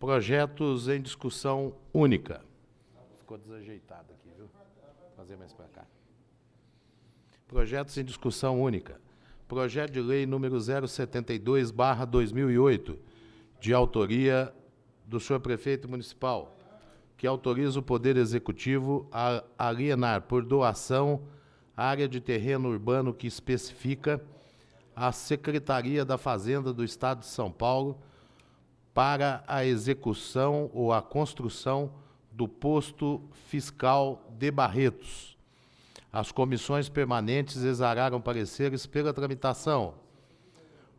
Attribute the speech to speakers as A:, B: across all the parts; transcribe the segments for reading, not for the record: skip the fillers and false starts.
A: Projetos em discussão única. Ficou desajeitado aqui, viu? Vou fazer mais para cá. Projetos em discussão única. Projeto de lei número 072/2008, de autoria do senhor prefeito municipal, que autoriza o Poder Executivo a alienar por doação área de terreno urbano que especifica a Secretaria da Fazenda do Estado de São Paulo para a execução ou a construção do posto fiscal de Barretos. As comissões permanentes exararam pareceres pela tramitação.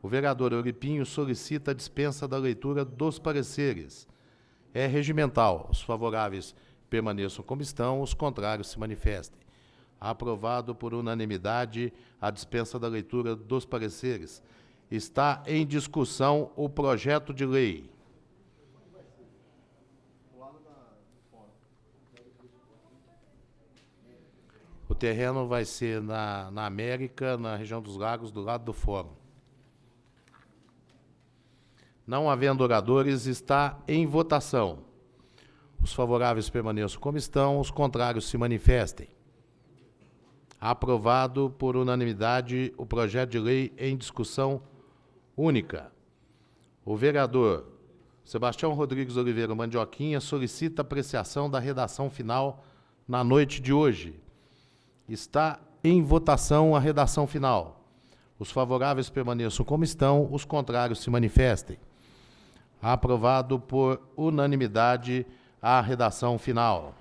A: O vereador Euripinho solicita a dispensa da leitura dos pareceres. É regimental. Os favoráveis permaneçam como estão, os contrários se manifestem. Aprovado por unanimidade a dispensa da leitura dos pareceres. Está em discussão o projeto de lei. O terreno vai ser na América, na região dos Lagos, do lado do Fórum. Não havendo oradores, está em votação. Os favoráveis permaneçam como estão, os contrários se manifestem. Aprovado por unanimidade o projeto de lei em discussão única. O vereador Sebastião Rodrigues Oliveira Mandioquinha solicita apreciação da redação final na noite de hoje. Está em votação a redação final. Os favoráveis permaneçam como estão, os contrários se manifestem. Aprovado por unanimidade a redação final.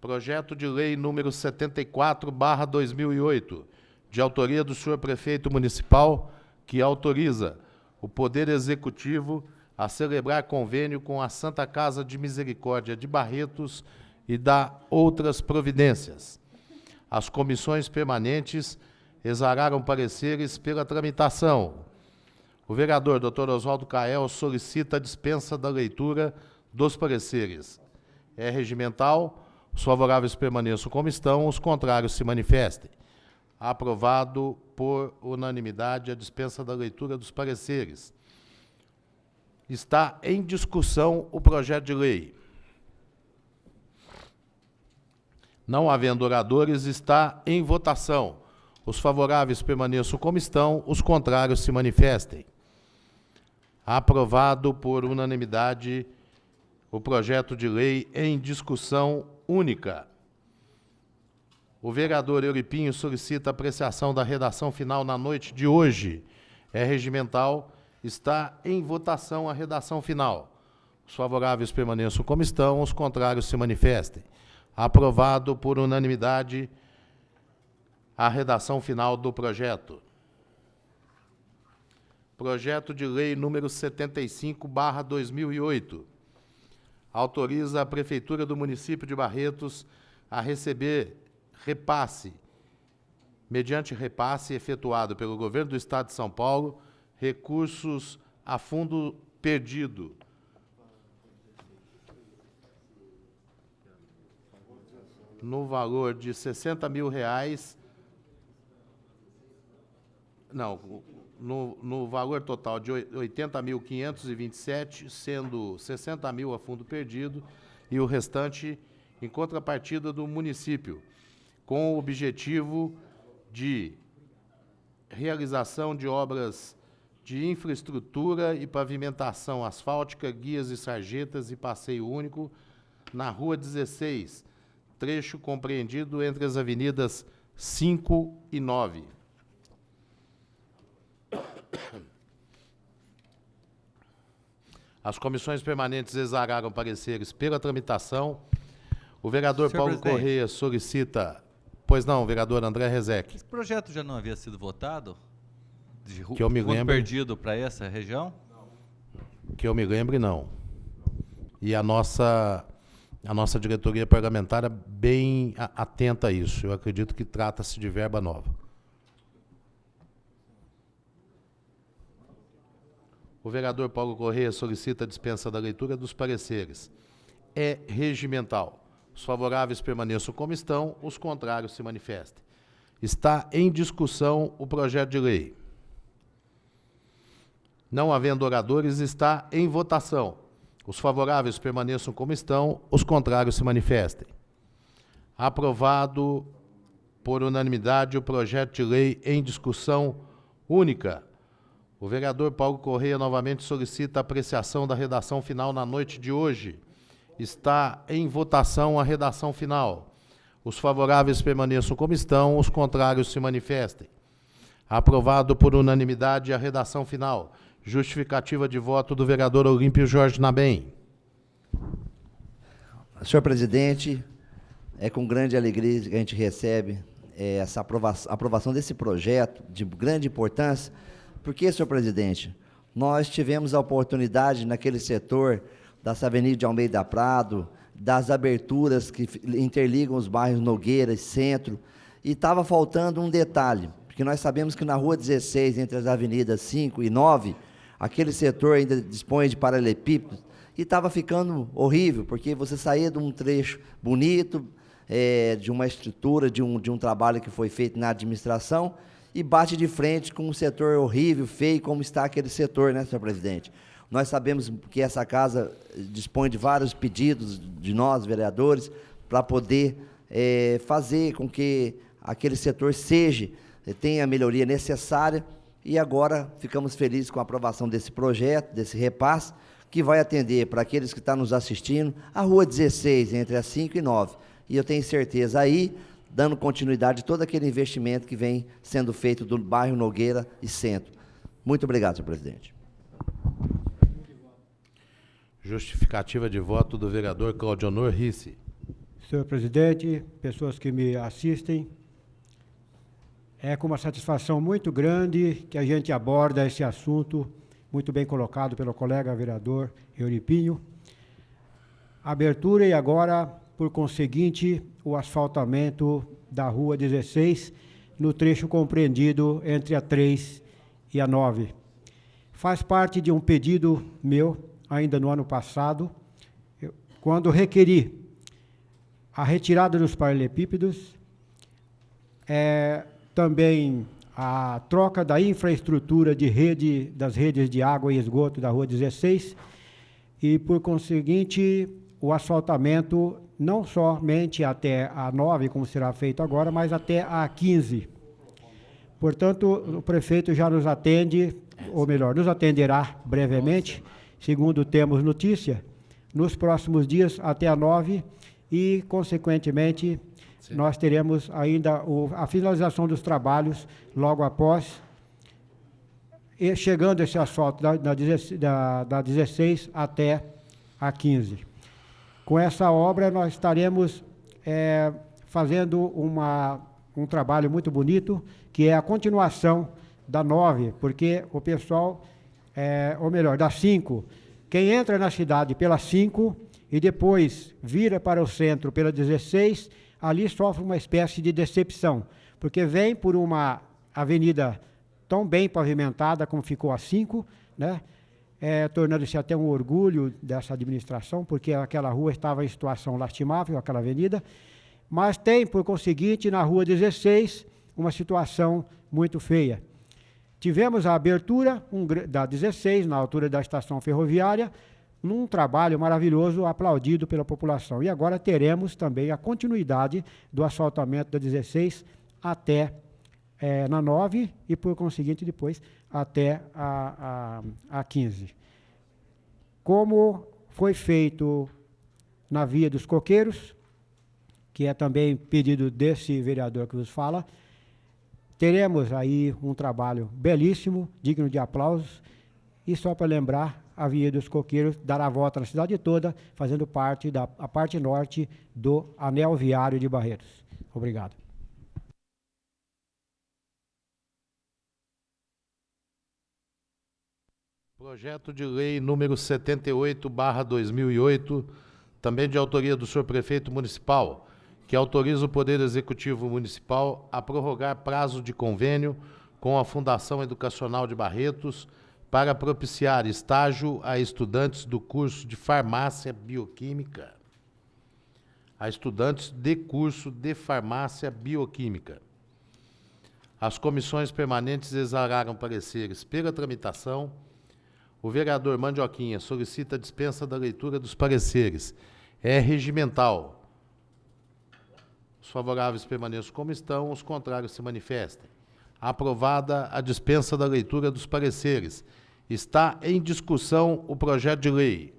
A: Projeto de lei número 74/2008, de autoria do senhor prefeito municipal, que autoriza o Poder Executivo a celebrar convênio com a Santa Casa de Misericórdia de Barretos e dá outras providências. As comissões permanentes exararam pareceres pela tramitação. O vereador Dr. Oswaldo Cael solicita a dispensa da leitura dos pareceres. É regimental. Os favoráveis permaneçam como estão, os contrários se manifestem. Aprovado por unanimidade a dispensa da leitura dos pareceres. Está em discussão o projeto de lei. Não havendo oradores, está em votação. Os favoráveis permaneçam como estão, os contrários se manifestem. Aprovado por unanimidade o projeto de lei em discussão única. O vereador Euripinho solicita apreciação da redação final na noite de hoje. É regimental. Está em votação a redação final. Os favoráveis permaneçam como estão, os contrários se manifestem. Aprovado por unanimidade a redação final do projeto. Projeto de lei número 75/2008. Autoriza a Prefeitura do município de Barretos a receber repasse, mediante repasse efetuado pelo Governo do Estado de São Paulo, recursos a fundo perdido. No valor de R$60 mil, no valor total de R$80.527, sendo 60 mil a fundo perdido e o restante em contrapartida do município, com o objetivo de realização de obras de infraestrutura e pavimentação asfáltica, guias e sarjetas e passeio único na Rua 16, trecho compreendido entre as avenidas 5 e 9. As comissões permanentes exararam pareceres pela tramitação. O vereador
B: Senhor
A: Paulo
B: presidente.
A: Correia solicita... Pois não, vereador André Rezec.
B: Esse projeto já não havia sido votado?
A: Que eu me
B: fundo
A: lembre.
B: perdido para essa região?
A: Que eu me lembre, não. E a nossa diretoria parlamentar é bem atenta a isso. Eu acredito que trata-se de verba nova. O vereador Paulo Correia solicita a dispensa da leitura dos pareceres. É regimental. Os favoráveis permaneçam como estão, os contrários se manifestem. Está em discussão o projeto de lei. Não havendo oradores, está em votação. Os favoráveis permaneçam como estão, os contrários se manifestem. Aprovado por unanimidade o projeto de lei em discussão única. O vereador Paulo Correia novamente solicita a apreciação da redação final na noite de hoje. Está em votação a redação final. Os favoráveis permaneçam como estão, os contrários se manifestem. Aprovado por unanimidade a redação final. Justificativa de voto do vereador Olímpio Jorge Nabem.
C: Senhor presidente, é com grande alegria que a gente recebe essa aprovação desse projeto de grande importância, porque, senhor presidente, nós tivemos a oportunidade naquele setor dessa Avenida de Almeida Prado, das aberturas que interligam os bairros Nogueira e Centro, e estava faltando um detalhe, porque nós sabemos que na Rua 16, entre as avenidas 5 e 9, aquele setor ainda dispõe de paralelepípedos, e estava ficando horrível, porque você saía de um trecho bonito, de uma estrutura, de um trabalho que foi feito na administração, e bate de frente com um setor horrível, feio, como está aquele setor, né, senhor presidente? Nós sabemos que essa casa dispõe de vários pedidos de nós, vereadores, para poder fazer com que aquele setor tenha a melhoria necessária, e agora ficamos felizes com a aprovação desse projeto, desse repasse, que vai atender para aqueles que estão nos assistindo, a Rua 16, entre as 5 e 9. E eu tenho certeza aí, dando continuidade a todo aquele investimento que vem sendo feito do bairro Nogueira e Centro. Muito obrigado, senhor presidente.
A: Justificativa de voto do vereador Claudionor Risse.
D: Senhor presidente, pessoas que me assistem, é com uma satisfação muito grande que a gente aborda esse assunto, muito bem colocado pelo colega vereador Euripinho. Abertura e agora, por conseguinte, o asfaltamento da Rua 16, no trecho compreendido entre a 3 e a 9. Faz parte de um pedido meu, ainda no ano passado, quando requeri a retirada dos paralelepípedos, também a troca da infraestrutura das redes de água e esgoto da Rua 16 e, por conseguinte, o asfaltamento não somente até a 9, como será feito agora, mas até a 15. Portanto, o prefeito já nos atende, ou melhor, nos atenderá brevemente, segundo temos notícia, nos próximos dias até a 9 e, consequentemente, sim, nós teremos ainda a finalização dos trabalhos logo após, e chegando esse asfalto da 16 até a 15. Com essa obra, nós estaremos fazendo um trabalho muito bonito, que é a continuação da 9, porque o pessoal, ou melhor, da 5, quem entra na cidade pela 5 e depois vira para o centro pela 16, ali sofre uma espécie de decepção, porque vem por uma avenida tão bem pavimentada como ficou a 5, né? Tornando-se até um orgulho dessa administração, porque aquela rua estava em situação lastimável, aquela avenida, mas tem, por conseguinte, na Rua 16, uma situação muito feia. Tivemos a abertura da 16, na altura da estação ferroviária, num trabalho maravilhoso, aplaudido pela população. E agora teremos também a continuidade do asfaltamento da 16 até na 9 e, por conseguinte, depois até a 15. Como foi feito na Via dos Coqueiros, que é também pedido desse vereador que vos fala, teremos aí um trabalho belíssimo, digno de aplausos, e só para lembrar, a Via dos Coqueiros dará a volta na cidade toda, fazendo parte da parte norte do anel viário de Barretos. Obrigado.
A: Projeto de lei número 78/2008, também de autoria do senhor prefeito municipal, que autoriza o Poder Executivo Municipal a prorrogar prazo de convênio com a Fundação Educacional de Barretos para propiciar estágio a estudantes do curso de Farmácia Bioquímica. A estudantes de curso de Farmácia Bioquímica. As comissões permanentes exararam pareceres pela tramitação, O vereador Mandioquinha solicita a dispensa da leitura dos pareceres. É regimental. Os favoráveis permaneçam como estão, os contrários se manifestem. Aprovada a dispensa da leitura dos pareceres. Está em discussão o projeto de lei.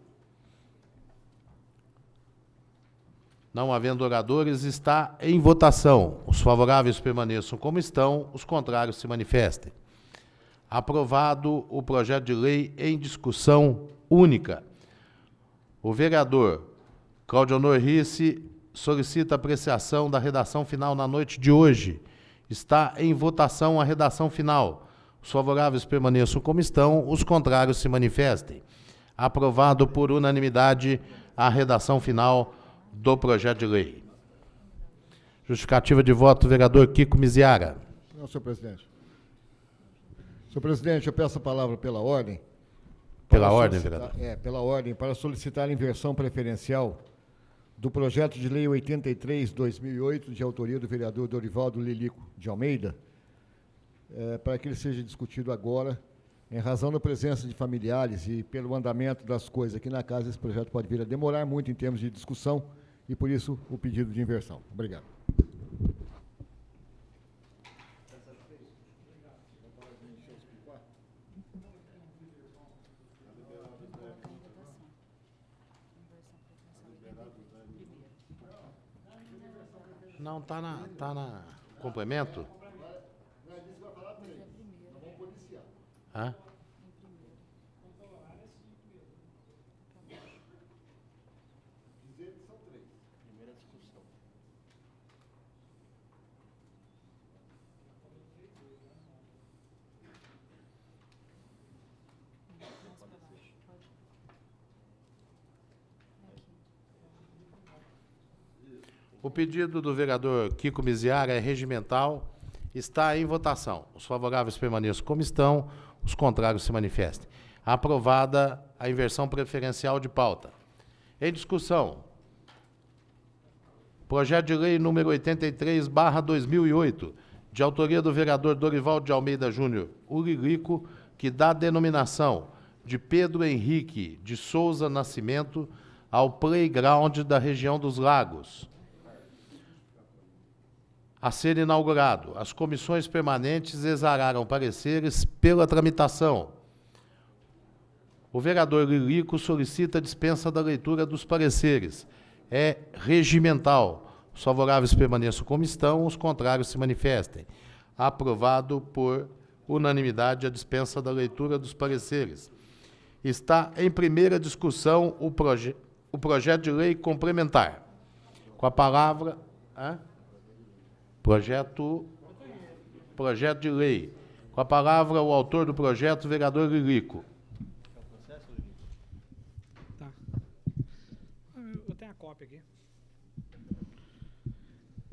A: Não havendo oradores, está em votação. Os favoráveis permaneçam como estão, os contrários se manifestem. Aprovado o projeto de lei em discussão única. O vereador Cláudio Honor Risse solicita apreciação da redação final na noite de hoje. Está em votação a redação final. Os favoráveis permaneçam como estão, os contrários se manifestem. Aprovado por unanimidade a redação final do projeto de lei. Justificativa de voto, vereador Kiko Miziara.
E: Não, senhor presidente. Senhor presidente, eu peço a palavra pela ordem.
A: Pela ordem, vereador.
E: Pela ordem, para solicitar a inversão preferencial do projeto de lei 83/2008, de autoria do vereador Dorivaldo Lilico de Almeida, para que ele seja discutido agora, em razão da presença de familiares e pelo andamento das coisas aqui na casa, esse projeto pode vir a demorar muito em termos de discussão e, por isso, o pedido de inversão. Obrigado.
A: Não, tá na complemento? Hã? O pedido do vereador Kiko Miziara é regimental, está em votação. Os favoráveis permaneçam como estão, os contrários se manifestem. Aprovada a inversão preferencial de pauta. Em discussão, projeto de lei número 83/2008, de autoria do vereador Dorivaldo de Almeida Júnior, o Lilico, que dá denominação de Pedro Henrique de Souza Nascimento ao playground da região dos Lagos. A ser inaugurado, as comissões permanentes exararam pareceres pela tramitação. O vereador Lilico solicita a dispensa da leitura dos pareceres. É regimental. Os favoráveis permaneçam como estão, os contrários se manifestem. Aprovado por unanimidade a dispensa da leitura dos pareceres. Está em primeira discussão o projeto de lei complementar. Com a palavra... Projeto de lei. Com a palavra, o autor do projeto, o vereador Lilico.
F: Tá. Eu tenho a cópia aqui.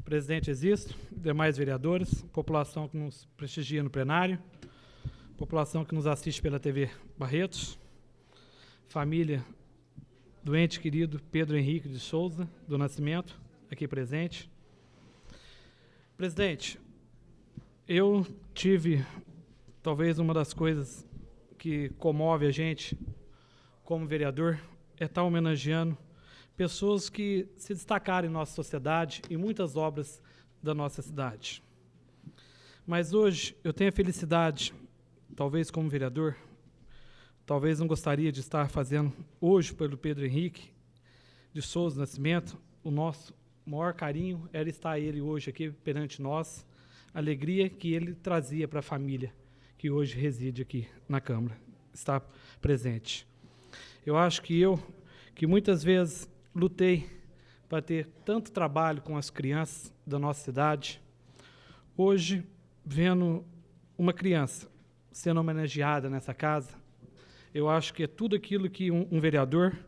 F: Presidente Existo, demais vereadores, população que nos prestigia no plenário, população que nos assiste pela TV Barretos, família do ente querido Pedro Henrique de Souza, do Nascimento, aqui presente. Presidente, eu tive, talvez uma das coisas que comove a gente como vereador, é estar homenageando pessoas que se destacaram em nossa sociedade e muitas obras da nossa cidade. Mas hoje eu tenho a felicidade, talvez como vereador, talvez não gostaria de estar fazendo hoje pelo Pedro Henrique de Souza Nascimento, o nosso maior carinho era estar ele hoje aqui perante nós, a alegria que ele trazia para a família que hoje reside aqui na Câmara, está presente. Eu acho que muitas vezes lutei para ter tanto trabalho com as crianças da nossa cidade, hoje, vendo uma criança sendo homenageada nessa casa, eu acho que é tudo aquilo que um vereador,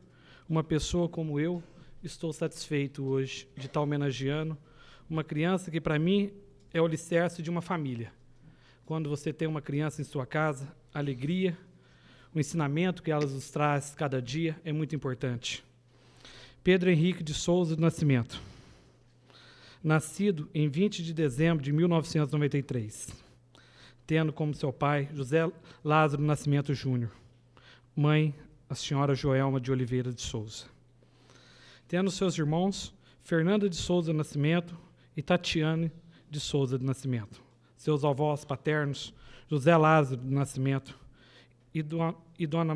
F: uma pessoa como eu, estou satisfeito hoje de estar homenageando uma criança que, para mim, é o alicerce de uma família. Quando você tem uma criança em sua casa, a alegria, o ensinamento que ela nos traz cada dia é muito importante. Pedro Henrique de Souza do Nascimento, nascido em 20 de dezembro de 1993, tendo como seu pai José Lázaro Nascimento Júnior, mãe, a senhora Joelma de Oliveira de Souza. Tendo seus irmãos, Fernanda de Souza Nascimento e Tatiane de Souza de Nascimento. Seus avós paternos, José Lázaro do Nascimento e Dona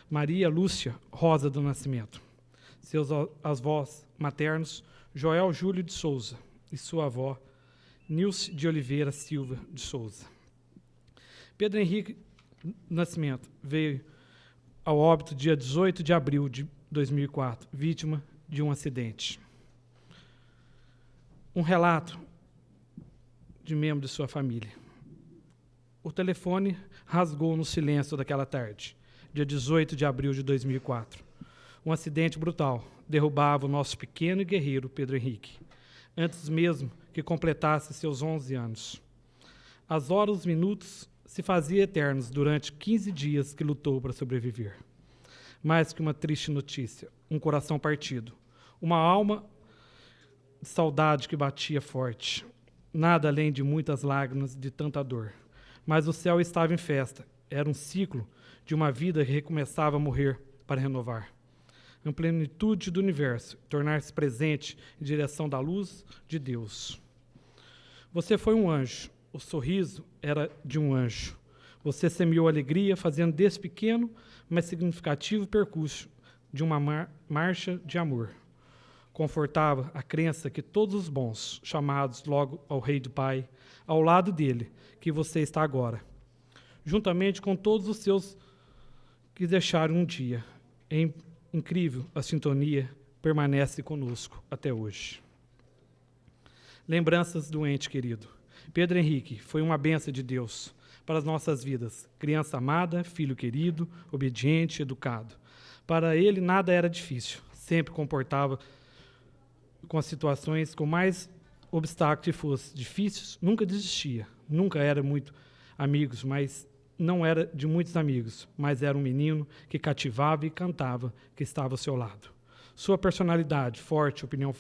F: Maria Lúcia Rosa do Nascimento. Seus avós maternos, Joel Júlio de Souza e sua avó, Nilce de Oliveira Silva de Souza. Pedro Henrique Nascimento veio ao óbito dia 18 de abril de 2004, vítima de um acidente. Um relato de membro de sua família. O telefone rasgou no silêncio daquela tarde, dia 18 de abril de 2004. Um acidente brutal derrubava o nosso pequeno e guerreiro Pedro Henrique, antes mesmo que completasse seus 11 anos. As horas, os minutos se faziam eternos durante 15 dias que lutou para sobreviver. Mais que uma triste notícia, um coração partido, uma alma de saudade que batia forte, nada além de muitas lágrimas de tanta dor. Mas o céu estava em festa, era um ciclo de uma vida que recomeçava a morrer para renovar. A plenitude do universo, tornar-se presente em direção da luz de Deus. Você foi um anjo, o sorriso era de um anjo. Você semeou alegria, fazendo desse pequeno, mas significativo percurso de uma marcha de amor. Confortava a crença que todos os bons, chamados logo ao Rei do Pai, ao lado dele, que você está agora, juntamente com todos os seus que deixaram um dia. É incrível, a sintonia permanece conosco até hoje. Lembranças do ente querido. Pedro Henrique foi uma bênção de Deus para as nossas vidas. Criança amada, filho querido, obediente, educado. Para ele nada era difícil, sempre comportava com as situações com mais obstáculos que fossem difíceis, nunca desistia, nunca era muito amigos, mas não era de muitos amigos, mas era um menino que cativava e cantava, que estava ao seu lado. Sua personalidade forte, opinião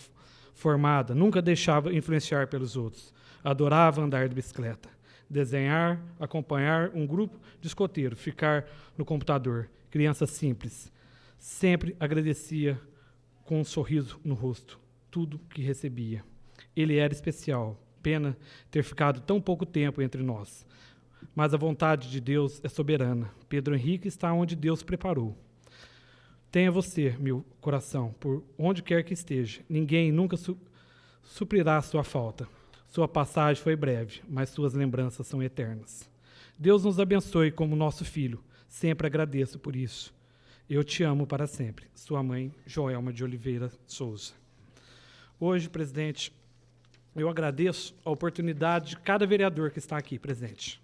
F: formada, nunca deixava influenciar pelos outros. Adorava andar de bicicleta, desenhar, acompanhar um grupo de escoteiro, ficar no computador. Criança simples, sempre agradecia com um sorriso no rosto tudo que recebia. Ele era especial, pena ter ficado tão pouco tempo entre nós. Mas a vontade de Deus é soberana. Pedro Henrique está onde Deus preparou. Tenha você, meu coração, por onde quer que esteja. Ninguém nunca suprirá a sua falta. Sua passagem foi breve, mas suas lembranças são eternas. Deus nos abençoe como nosso filho. Sempre agradeço por isso. Eu te amo para sempre. Sua mãe, Joelma de Oliveira Souza. Hoje, presidente, eu agradeço a oportunidade de cada vereador que está aqui presente.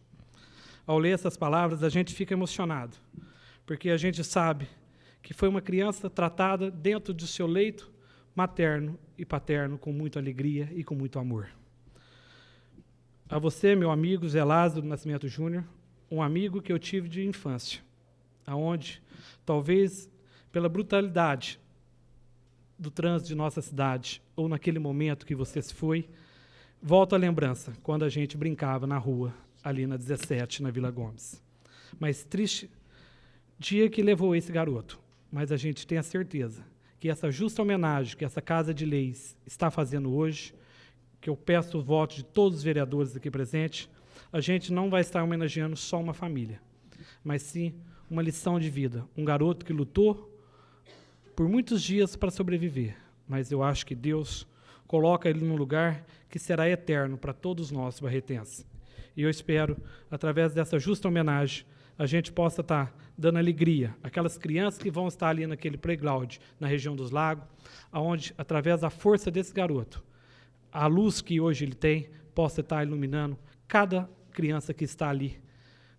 F: Ao ler essas palavras, a gente fica emocionado, porque a gente sabe que foi uma criança tratada dentro do seu leito materno e paterno com muita alegria e com muito amor. A você, meu amigo Zé Lázaro Nascimento Júnior, um amigo que eu tive de infância, aonde, talvez pela brutalidade do trânsito de nossa cidade, ou naquele momento que você se foi, volto à lembrança, quando a gente brincava na rua, ali na 17, na Vila Gomes. Mas triste dia que levou esse garoto, mas a gente tem a certeza que essa justa homenagem que essa Casa de Leis está fazendo hoje, que eu peço o voto de todos os vereadores aqui presentes, a gente não vai estar homenageando só uma família, mas sim uma lição de vida. Um garoto que lutou por muitos dias para sobreviver, mas eu acho que Deus coloca ele num lugar que será eterno para todos nós barretenses. E eu espero, através dessa justa homenagem, a gente possa estar dando alegria àquelas crianças que vão estar ali naquele playground, na região dos lagos, onde, através da força desse garoto, a luz que hoje ele tem, possa estar iluminando cada criança que está ali,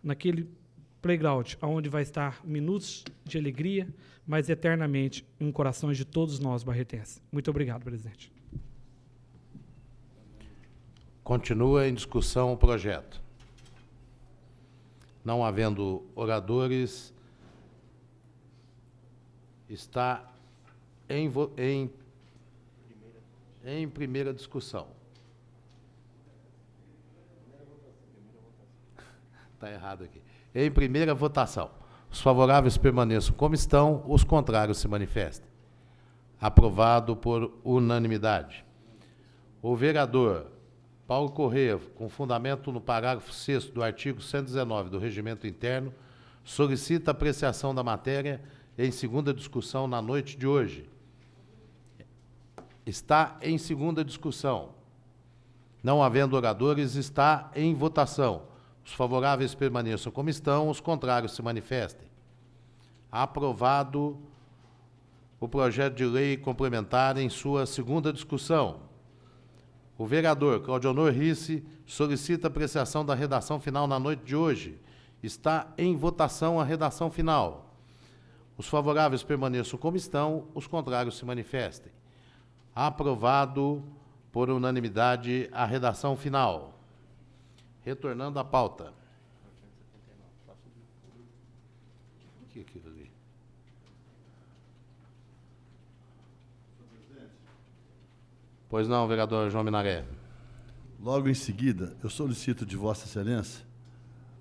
F: naquele playground, onde vai estar minutos de alegria, mas eternamente em corações de todos nós barretenses. Muito obrigado, presidente.
A: Continua em discussão o projeto. Não havendo oradores, está em primeira discussão. Está errado aqui. Em primeira votação. Os favoráveis permaneçam como estão, os contrários se manifestem. Aprovado por unanimidade. O vereador Paulo Corrêa, com fundamento no parágrafo 6º do artigo 119 do Regimento Interno, solicita apreciação da matéria em segunda discussão na noite de hoje. Está em segunda discussão. Não havendo oradores, está em votação. Os favoráveis permaneçam como estão, os contrários se manifestem. Aprovado o projeto de lei complementar em sua segunda discussão. O vereador Claudionor Risse solicita apreciação da redação final na noite de hoje. Está em votação a redação final. Os favoráveis permaneçam como estão, os contrários se manifestem. Aprovado por unanimidade a redação final. Retornando à pauta. O que é aquilo ali? Pois não, vereador João Minaré.
G: Logo em seguida, eu solicito de Vossa Excelência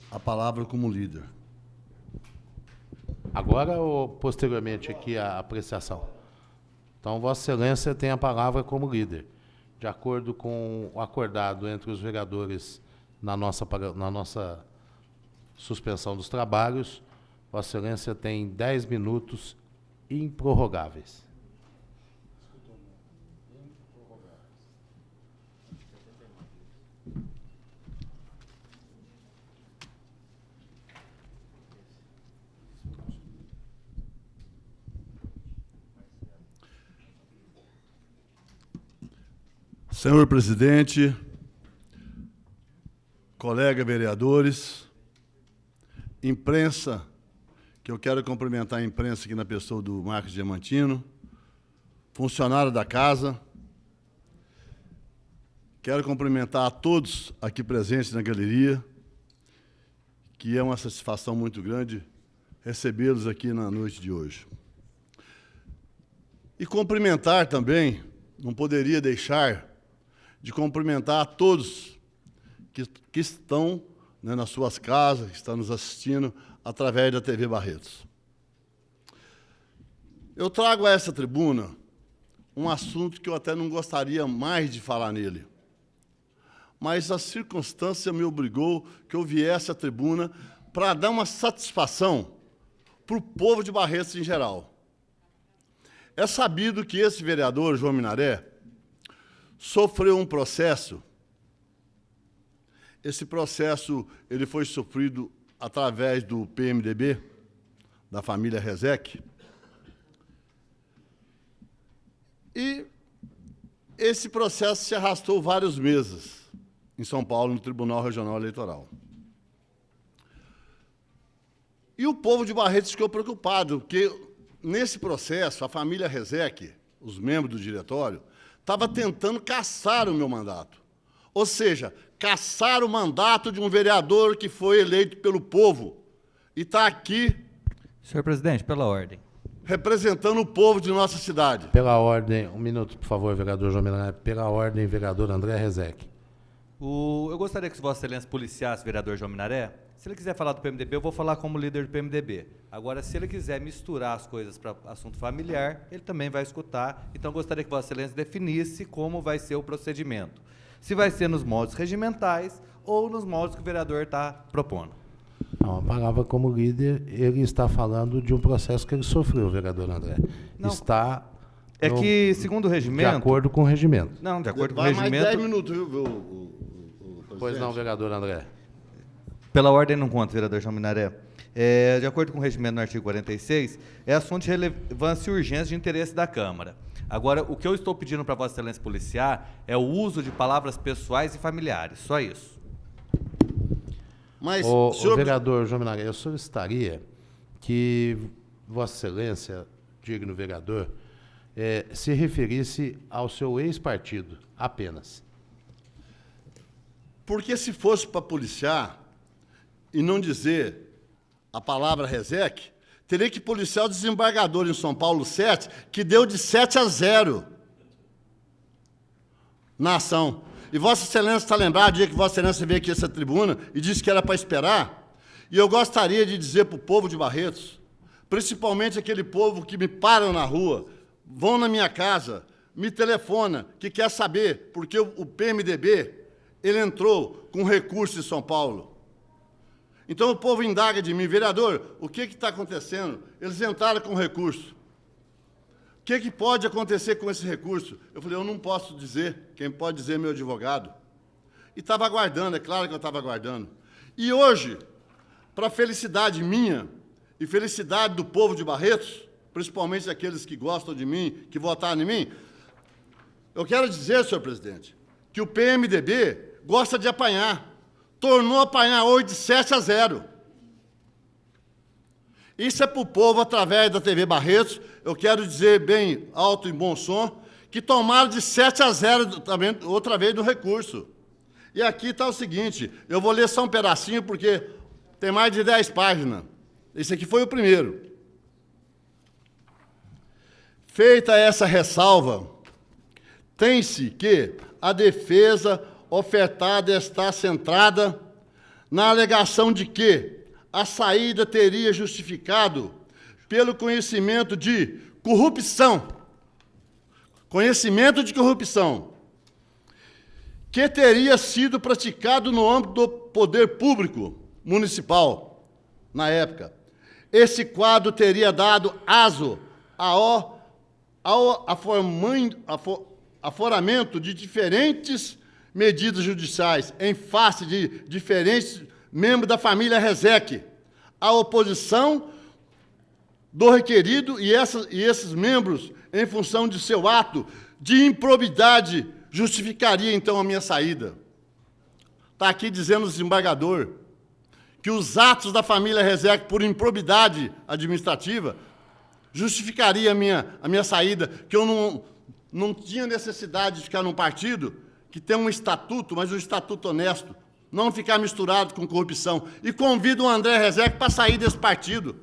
G: a palavra como líder.
A: Agora ou posteriormente aqui a apreciação? Então, Vossa Excelência tem a palavra como líder. De acordo com o acordado entre os vereadores na nossa suspensão dos trabalhos, Vossa Excelência tem 10 minutos improrrogáveis.
G: Senhor presidente, colega vereadores, imprensa, que eu quero cumprimentar a imprensa aqui na pessoa do Marcos Diamantino, funcionário da casa, quero cumprimentar a todos aqui presentes na galeria, que é uma satisfação muito grande recebê-los aqui na noite de hoje. E cumprimentar também, não poderia deixar de cumprimentar a todos que estão, né, nas suas casas, que estão nos assistindo através da TV Barretos. Eu trago a essa tribuna um assunto que eu até não gostaria mais de falar nele, mas a circunstância me obrigou que eu viesse à tribuna para dar uma satisfação para o povo de Barretos em geral. É sabido que esse vereador, João Minaré, sofreu um processo. Esse processo ele foi sofrido através do PMDB, da família Rezec. E esse processo se arrastou vários meses em São Paulo, no Tribunal Regional Eleitoral. E o povo de Barretos ficou preocupado, porque nesse processo a família Rezec, os membros do diretório, estava tentando cassar o meu mandato. Ou seja, cassar o mandato de um vereador que foi eleito pelo povo e está aqui
B: Senhor presidente, pela ordem.
G: representando o povo de nossa cidade.
A: Pela ordem, um minuto, por favor, vereador João Minaré. Pela ordem, vereador André Rezec.
B: Eu gostaria que Vossa Excelência policiasse o vereador João Minaré. Se ele quiser falar do PMDB, eu vou falar como líder do PMDB. Agora, se ele quiser misturar as coisas para assunto familiar, ele também vai escutar. Então, eu gostaria que Vossa Excelência definisse como vai ser o procedimento. Se vai ser nos moldes regimentais ou nos moldes que o vereador está propondo.
A: Não, a palavra como líder, ele está falando de um processo que ele sofreu, vereador André.
B: Não.
A: Está
B: É que, segundo o
A: de
B: regimento...
A: acordo com o regimento.
B: Não, de acordo com o
G: Vai mais
B: regimento...
G: 10 minutos, viu,
A: Pois não, vereador André.
B: Pela ordem não conta, vereador João Minaré. De acordo com o regimento no artigo 46, é assunto de relevância e urgência de interesse da Câmara. Agora, o que eu estou pedindo para Vossa Excelência policiar é o uso de palavras pessoais e familiares, só isso.
G: Mas,
A: O
G: senhor...
A: vereador João Minaré, eu solicitaria que Vossa Excelência, digno vereador, se referisse ao seu ex-partido apenas.
G: Porque se fosse para policiar e não dizer a palavra Rezec, teria que policiar o desembargador em São Paulo 7, que deu de 7-0 na ação. E Vossa Excelência está lembrado do dia que Vossa Excelência veio aqui a essa tribuna e disse que era para esperar? E eu gostaria de dizer para o povo de Barretos, principalmente aquele povo que me para na rua, vão na minha casa, me telefona, que quer saber, porque o PMDB, ele entrou com recurso em São Paulo. Então o povo indaga de mim, vereador, o que está acontecendo? Eles entraram com recurso. O que pode acontecer com esse recurso? Eu falei, eu não posso dizer, quem pode dizer é meu advogado. E estava aguardando, é claro que eu estava aguardando. E hoje, para felicidade minha e felicidade do povo de Barretos, principalmente aqueles que gostam de mim, que votaram em mim, eu quero dizer, senhor presidente, que o PMDB gosta de apanhar. Tornou apanhar hoje de 7-0. Isso é para o povo através da TV Barretos. Eu quero dizer bem alto e bom som, que tomaram de 7-0 também, outra vez do recurso. E aqui está o seguinte, eu vou ler só um pedacinho, porque tem mais de 10 páginas. Esse aqui foi o primeiro. Feita essa ressalva, tem-se que a defesa ofertada está centrada na alegação de que a saída teria justificado pelo conhecimento de corrupção, que teria sido praticado no âmbito do poder público municipal, na época. Esse quadro teria dado aso ao aforamento de diferentes medidas judiciais em face de diferentes membros da família Rezec, a oposição do requerido e esses membros, em função de seu ato de improbidade, justificaria, então, a minha saída. Está aqui dizendo o desembargador que os atos da família Rezec por improbidade administrativa justificaria a minha saída, que eu não tinha necessidade de ficar num partido que tem um estatuto, mas um estatuto honesto, não ficar misturado com corrupção. E convido o André Rezec para sair desse partido.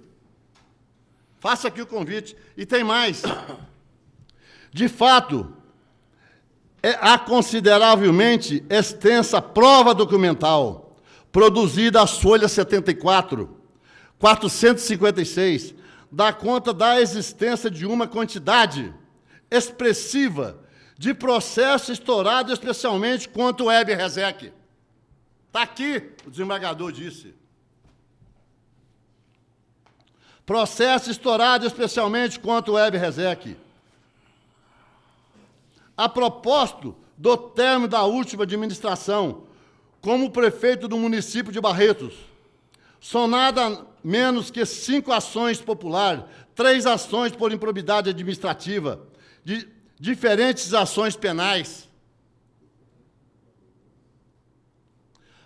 G: Faça aqui o convite. E tem mais. De fato, há consideravelmente extensa prova documental produzida às folhas 74, 456, dá conta da existência de uma quantidade expressiva de processo estourado especialmente contra o Heber Rezec. Está aqui, o desembargador disse. Processo estourado especialmente contra o Heber Rezec. A propósito do término da última administração, como prefeito do município de Barretos, são nada menos que 5 ações populares, 3 ações por improbidade administrativa, diferentes ações penais.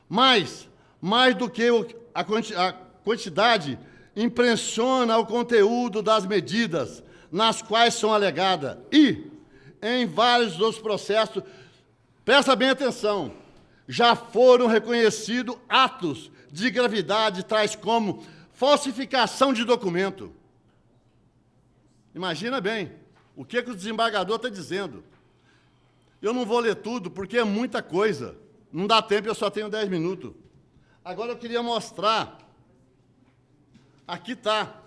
G: Mais do que a quantidade, impressiona o conteúdo das medidas nas quais são alegadas. E, em vários dos processos, presta bem atenção, já foram reconhecidos atos de gravidade, tais como falsificação de documento. Imagina bem o que o desembargador está dizendo. Eu não vou ler tudo, porque é muita coisa. Não dá tempo, eu só tenho 10 minutos. Agora eu queria mostrar. Aqui está.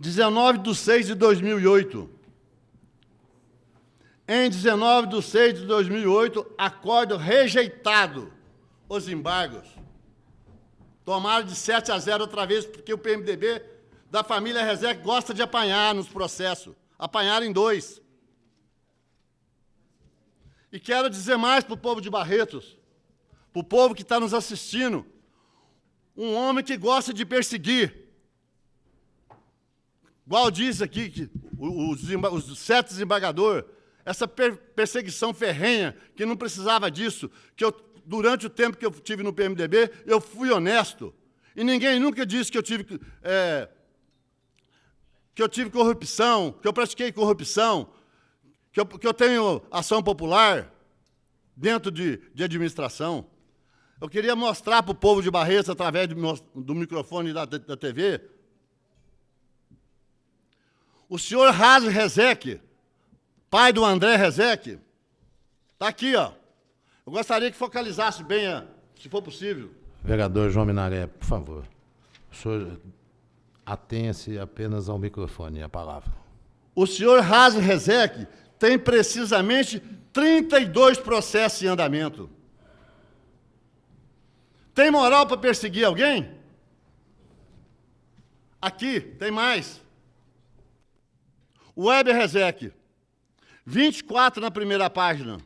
G: 19/6/2008. Em 19/6/2008, acordo rejeitado os embargos. Tomaram de 7-0 outra vez, porque o PMDB da família Rezec gosta de apanhar nos processos. Apanharam em 2. E quero dizer mais para o povo de Barretos, para o povo que está nos assistindo, um homem que gosta de perseguir. Igual diz aqui que os 7 desembargadores, essa perseguição ferrenha, que não precisava disso, que durante o tempo que eu tive no PMDB, eu fui honesto. E ninguém nunca disse que eu tive corrupção, que eu pratiquei corrupção, que eu tenho ação popular dentro de administração. Eu queria mostrar para o povo de Barretos, através do microfone da TV, o senhor Razi Rezec, pai do André Rezec, está aqui, ó. Eu gostaria que focalizasse bem, se for possível.
A: Vereador João Minaré, por favor. O senhor atenha-se apenas ao microfone e a palavra.
G: O senhor Razi Rezec tem precisamente 32 processos em andamento. Tem moral para perseguir alguém? Aqui, tem mais. O Weber Rezec, 24 na primeira página.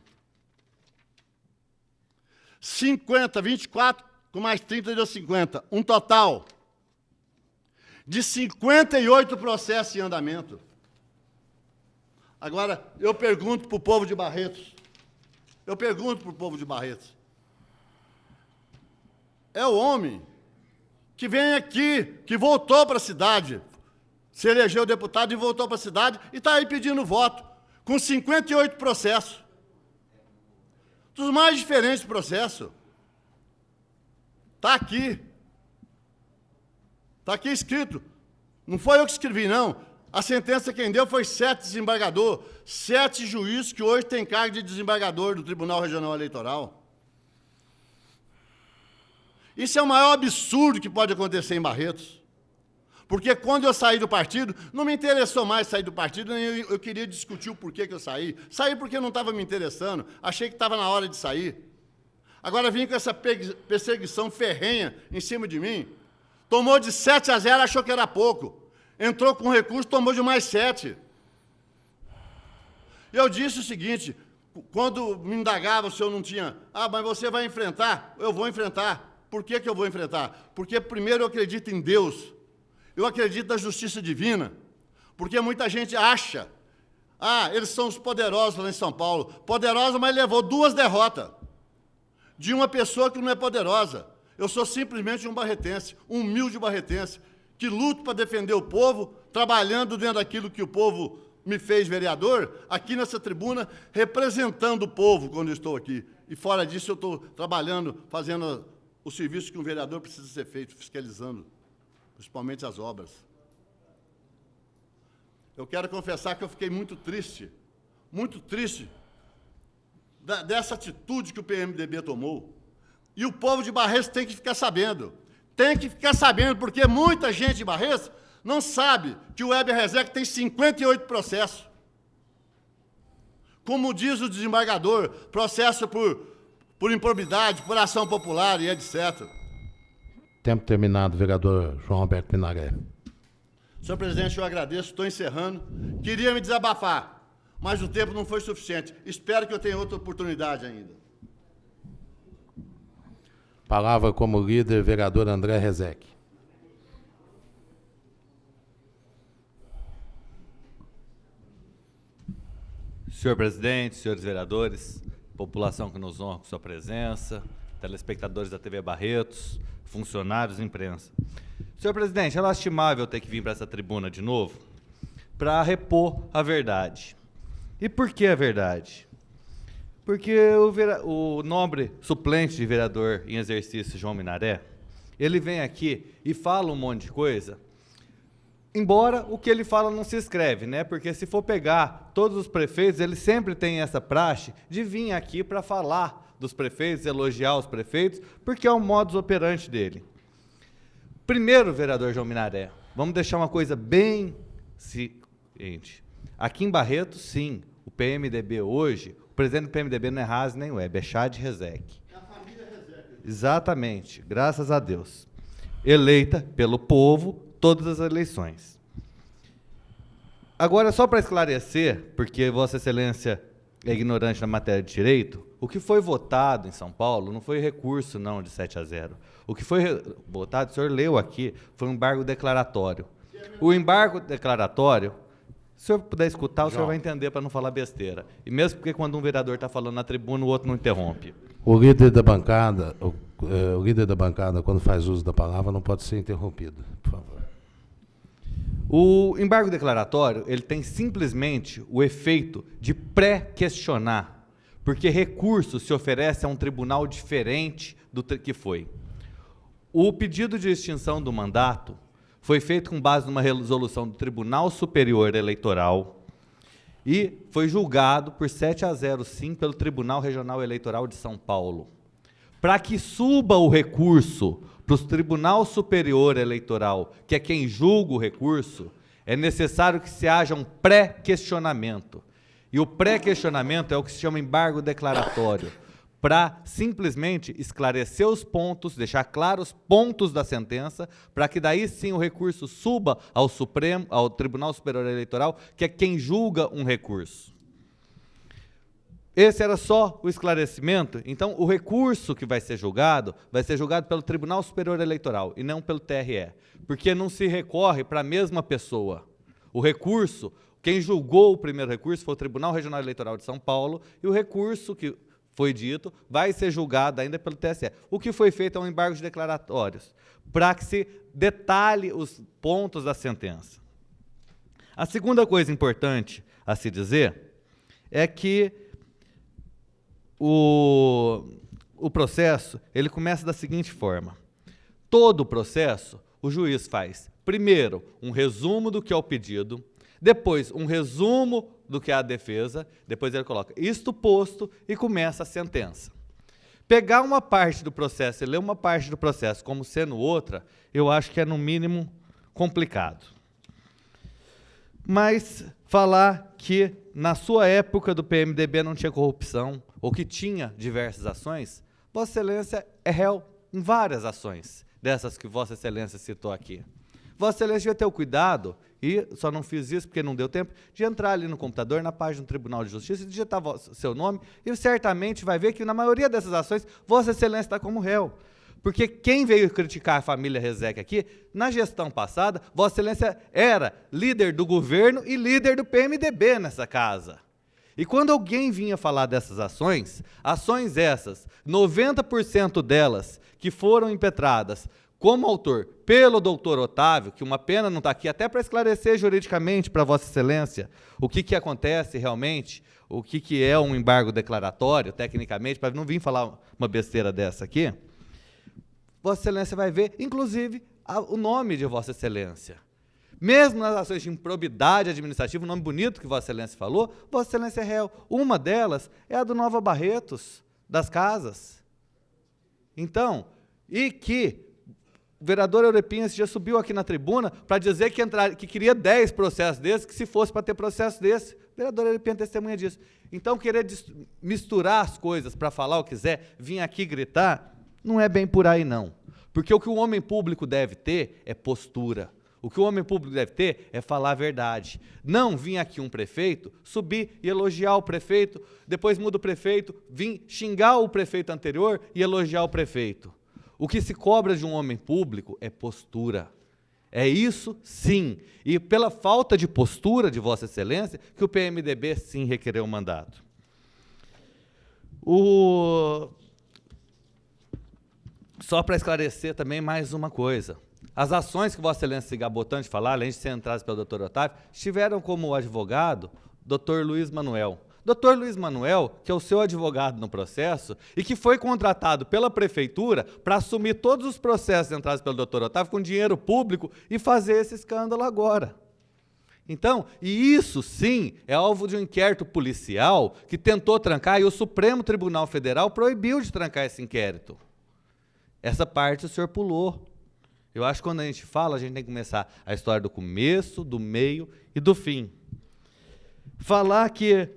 G: 50, 24 com mais 30 deu 50. Um total de 58 processos em andamento. Agora, eu pergunto para o povo de Barretos. É o homem que vem aqui, que voltou para a cidade, se elegeu deputado e voltou para a cidade e está aí pedindo voto, com 58 processos. Dos mais diferentes processos. Está aqui. Está aqui escrito. Não foi eu que escrevi, não. A sentença quem deu foi 7 desembargadores, 7 juízes que hoje têm cargo de desembargador do Tribunal Regional Eleitoral. Isso é o maior absurdo que pode acontecer em Barretos. Porque quando eu saí do partido, não me interessou mais sair do partido, nem eu queria discutir o porquê que eu saí. Saí porque não estava me interessando, achei que estava na hora de sair. Agora vim com essa perseguição ferrenha em cima de mim. Tomou de 7-0, achou que era pouco. Entrou com recurso, tomou de mais 7. Eu disse o seguinte, quando me indagava se eu não tinha... Ah, mas você vai enfrentar? Eu vou enfrentar. Por que que eu vou enfrentar? Porque, primeiro, eu acredito em Deus. Eu acredito na justiça divina. Porque muita gente acha... Ah, eles são os poderosos lá em São Paulo. Poderosa, mas levou 2 derrotas. De uma pessoa que não é poderosa. Eu sou simplesmente um barretense, um humilde barretense, que luto para defender o povo, trabalhando dentro daquilo que o povo me fez vereador, aqui nessa tribuna, representando o povo quando eu estou aqui. E fora disso, eu estou trabalhando, fazendo o serviço que um vereador precisa ser feito, fiscalizando, principalmente as obras. Eu quero confessar que eu fiquei muito triste dessa atitude que o PMDB tomou. E o povo de Barretos tem que ficar sabendo. Tem que ficar sabendo, porque muita gente de Barretos não sabe que o Weber Rezec tem 58 processos. Como diz o desembargador, processo por improbidade, por ação popular e etc.
A: Tempo terminado, vereador João Alberto Minaré.
G: Senhor presidente, eu agradeço, estou encerrando. Queria me desabafar, mas o tempo não foi suficiente. Espero que eu tenha outra oportunidade ainda.
A: Palavra como líder, vereador André Rezec.
B: Senhor presidente, senhores vereadores, população que nos honra com sua presença, telespectadores da TV Barretos, funcionários, imprensa. Senhor presidente, é lastimável ter que vir para essa tribuna de novo para repor a verdade. E por que a verdade? Porque o nobre suplente de vereador em exercício, João Minaré, ele vem aqui e fala um monte de coisa, embora o que ele fala não se escreve, né? Porque se for pegar todos os prefeitos, ele sempre tem essa praxe de vir aqui para falar dos prefeitos, elogiar os prefeitos, porque é o modus operandi dele. Primeiro, vereador João Minaré, vamos deixar uma coisa bem seguinte. Aqui em Barretos, sim, o PMDB hoje... O presidente do PMDB não é Razi nem Weber, é Chad Rezec. É a família Rezec. Exatamente, graças a Deus. Eleita pelo povo, todas as eleições. Agora, só para esclarecer, porque Vossa Excelência é ignorante na matéria de direito, o que foi votado em São Paulo não foi recurso, não, de 7-0. O que foi votado, o senhor leu aqui, foi um embargo declaratório. O embargo declaratório... Se o senhor puder escutar, o senhor vai entender para não falar besteira. E mesmo porque quando um vereador está falando na tribuna, o outro não interrompe.
A: O líder da bancada, quando faz uso da palavra, não pode ser interrompido, por favor.
B: O embargo declaratório, ele tem simplesmente o efeito de pré-questionar, porque recurso se oferece a um tribunal diferente do que foi. O pedido de extinção do mandato foi feito com base numa resolução do Tribunal Superior Eleitoral e foi julgado por 7-0, sim, pelo Tribunal Regional Eleitoral de São Paulo. para que suba o recurso para o Tribunal Superior Eleitoral, que é quem julga o recurso, é necessário que se haja um pré-questionamento. E o pré-questionamento é o que se chama embargo declaratório, para simplesmente esclarecer os pontos, deixar claros os pontos da sentença, para que daí sim o recurso suba ao Supremo, ao Tribunal Superior Eleitoral, que é quem julga um recurso. Esse era só o esclarecimento. Então, o recurso que vai ser julgado pelo Tribunal Superior Eleitoral e não pelo TRE, porque não se recorre para a mesma pessoa. O recurso, quem julgou o primeiro recurso foi o Tribunal Regional Eleitoral de São Paulo, e o recurso que foi dito vai ser julgado ainda pelo TSE. O que foi feito é um embargo de declaratórios, para que se detalhe os pontos da sentença. A segunda coisa importante a se dizer é que o processo ele começa da seguinte forma. Todo o processo, o juiz faz, primeiro, um resumo do que é o pedido, depois, um resumo do que é a defesa, depois ele coloca isto posto e começa a sentença. Pegar uma parte do processo e ler uma parte do processo como sendo outra, eu acho que é, no mínimo, complicado. Mas falar que, na sua época do PMDB não tinha corrupção, ou que tinha diversas ações, Vossa Excelência é réu em várias ações, dessas que Vossa Excelência citou aqui. Vossa Excelência devia ter o cuidado, e só não fiz isso porque não deu tempo, de entrar ali no computador, na página do Tribunal de Justiça, e digitar seu nome, e certamente vai ver que, na maioria dessas ações, Vossa Excelência está como réu. Porque quem veio criticar a família Rezec aqui, na gestão passada, Vossa Excelência era líder do governo e líder do PMDB nessa casa. E quando alguém vinha falar dessas ações essas, 90% delas que foram impetradas como autor pelo doutor Otávio, que uma pena não está aqui, até para esclarecer juridicamente para Vossa Excelência o que acontece realmente, o que é um embargo declaratório, tecnicamente, para não vir falar uma besteira dessa aqui, Vossa Excelência vai ver, inclusive, o nome de Vossa Excelência. Mesmo nas ações de improbidade administrativa, um nome bonito que Vossa Excelência falou, Vossa Excelência é réu. Uma delas é a do Nova Barretos, das casas. Então, e que o vereador Eurepinha esse dia subiu aqui na tribuna para dizer que queria 10 processos desses, que se fosse para ter processo desse, o vereador Eurepinha testemunha disso. Então, querer misturar as coisas para falar o que quiser, vir aqui gritar, não é bem por aí, não. Porque o que o homem público deve ter é postura. O que o homem público deve ter é falar a verdade. Não vir aqui um prefeito, subir e elogiar o prefeito, depois muda o prefeito, vir xingar o prefeito anterior e elogiar o prefeito. O que se cobra de um homem público é postura. É isso, sim. E pela falta de postura de Vossa Excelência, que o PMDB, sim, requereu o mandato. Só para esclarecer também mais uma coisa. As ações que Vossa Excelência se gabou tanto de falar, além de ser entradas pelo doutor Otávio, tiveram como advogado Dr. Luiz Manuel. Dr. Luiz Manuel, que é o seu advogado no processo, e que foi contratado pela prefeitura para assumir todos os processos entrados pelo Dr. Otávio com dinheiro público e fazer esse escândalo agora. Então, e isso sim é alvo de um inquérito policial que tentou trancar, e o Supremo Tribunal Federal proibiu de trancar esse inquérito. Essa parte o senhor pulou. Eu acho que quando a gente fala, a gente tem que começar a história do começo, do meio e do fim. Falar que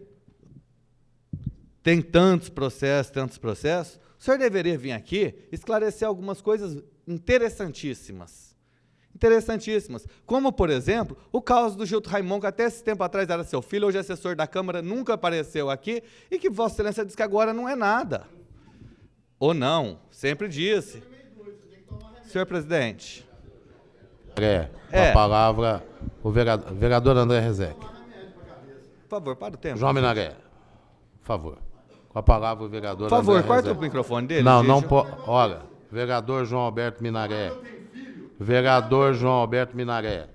B: tem tantos processos, o senhor deveria vir aqui esclarecer algumas coisas interessantíssimas. Interessantíssimas. Como, por exemplo, o caso do Gilto Raimon, que até esse tempo atrás era seu filho, hoje é assessor da Câmara, nunca apareceu aqui, e que Vossa Excelência diz que agora não é nada. Ou não, sempre disse. Senhor presidente.
A: A palavra, o vereador André Rezec.
B: Por favor, para o tempo.
A: João Minaré, por favor. Com a palavra o vereador
B: Por favor,
A: André
B: corta
A: Rezec.
B: o microfone dele.
A: Não pode. Olha, vereador João Alberto Minaré. Vereador João Alberto Minaré.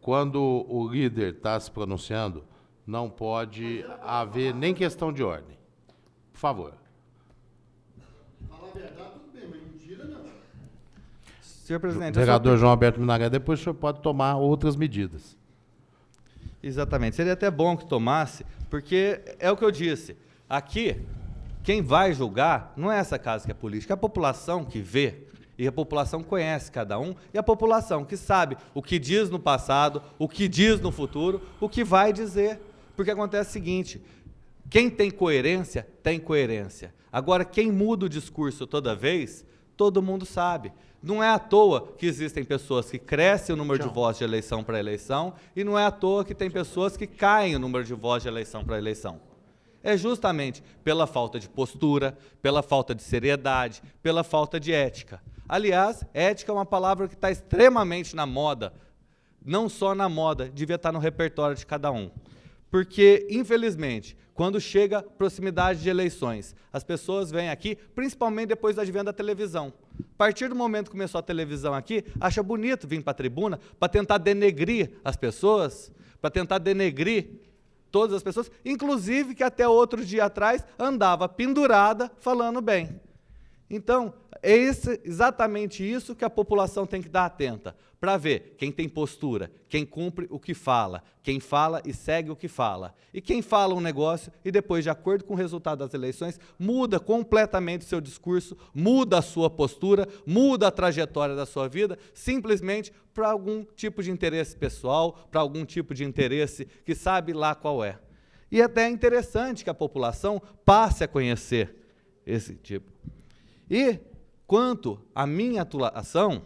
A: Quando o líder está se pronunciando, não pode haver nem questão de ordem. Por favor.
B: Senhor presidente,
A: Vereador João Alberto Minaré, depois o senhor pode tomar outras medidas.
B: Exatamente. Seria até bom que tomasse, porque é o que eu disse. Aqui, quem vai julgar não é essa casa que é política, é a população que vê, e a população conhece cada um, e a população que sabe o que diz no passado, o que diz no futuro, o que vai dizer. Porque acontece o seguinte, quem tem coerência, tem coerência. Agora, quem muda o discurso toda vez, todo mundo sabe. Não é à toa que existem pessoas que crescem o número de votos de eleição para eleição, e não é à toa que tem pessoas que caem o número de votos de eleição para eleição. É justamente pela falta de postura, pela falta de seriedade, pela falta de ética. Aliás, ética é uma palavra que está extremamente na moda, não só na moda, devia estar no repertório de cada um. Porque, infelizmente, quando chega a proximidade de eleições, as pessoas vêm aqui, principalmente depois do advento da televisão. A partir do momento que começou a televisão aqui, acha bonito vir para a tribuna para tentar denegrir as pessoas, para tentar denegrir todas as pessoas, inclusive que até outro dia atrás andava pendurada falando bem. Então, é exatamente isso que a população tem que dar atenta, para ver quem tem postura, quem cumpre o que fala, quem fala e segue o que fala. E quem fala um negócio e depois, de acordo com o resultado das eleições, muda completamente o seu discurso, muda a sua postura, muda a trajetória da sua vida, simplesmente para algum tipo de interesse pessoal, para algum tipo de interesse que sabe lá qual é. E até é interessante que a população passe a conhecer esse tipo. E, quanto à minha atuação,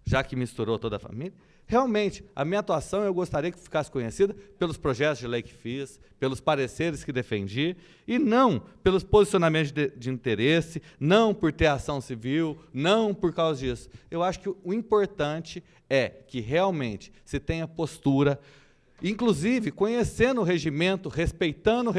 B: já que misturou toda a família, realmente, a minha atuação eu gostaria que ficasse conhecida pelos projetos de lei que fiz, pelos pareceres que defendi, e não pelos posicionamentos de interesse, não por ter ação civil, não por causa disso. Eu acho que o importante é que realmente se tenha postura, inclusive conhecendo o regimento, respeitando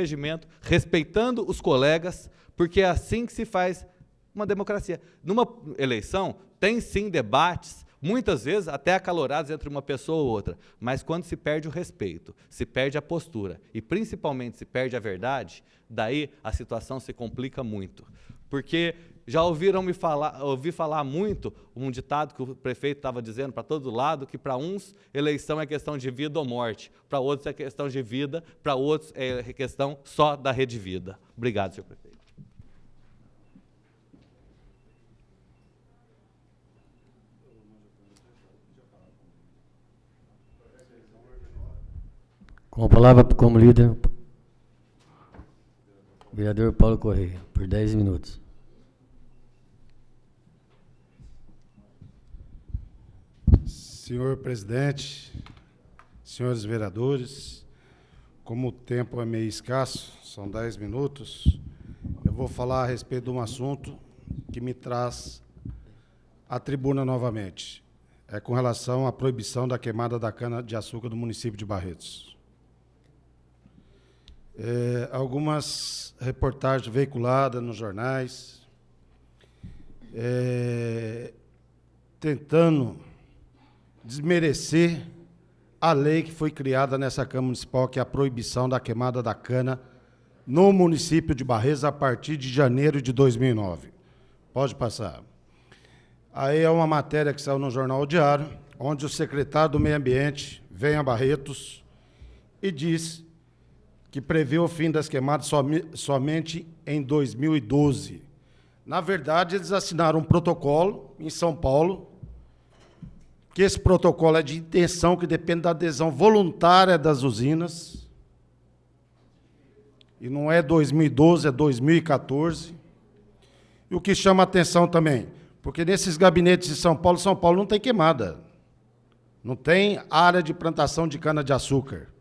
B: os colegas, porque é assim que se faz uma democracia. Numa eleição, tem sim debates, muitas vezes até acalorados entre uma pessoa ou outra, mas quando se perde o respeito, se perde a postura e principalmente se perde a verdade, daí a situação se complica muito. Porque já ouvi falar muito um ditado que o prefeito estava dizendo para todo lado, que para uns eleição é questão de vida ou morte, para outros é questão de vida, para outros é questão só da rede vida. Obrigado, senhor prefeito.
H: Com a palavra como líder, o vereador Paulo Correia, por 10 minutos.
I: Senhor presidente, senhores vereadores, como o tempo é meio escasso, são 10 minutos, eu vou falar a respeito de um assunto que me traz à tribuna novamente. É com relação à proibição da queimada da cana-de-açúcar do município de Barretos. Algumas reportagens veiculadas nos jornais, tentando desmerecer a lei que foi criada nessa Câmara Municipal, que é a proibição da queimada da cana no município de Barretos a partir de janeiro de 2009. Pode passar. Aí é uma matéria que saiu no Jornal Diário, onde o secretário do Meio Ambiente vem a Barretos e diz que prevê o fim das queimadas somente em 2012. Na verdade, eles assinaram um protocolo em São Paulo, que esse protocolo é de intenção, que depende da adesão voluntária das usinas, e não é 2012, é 2014. E o que chama a atenção também, porque nesses gabinetes de São Paulo não tem queimada, não tem área de plantação de cana-de-açúcar.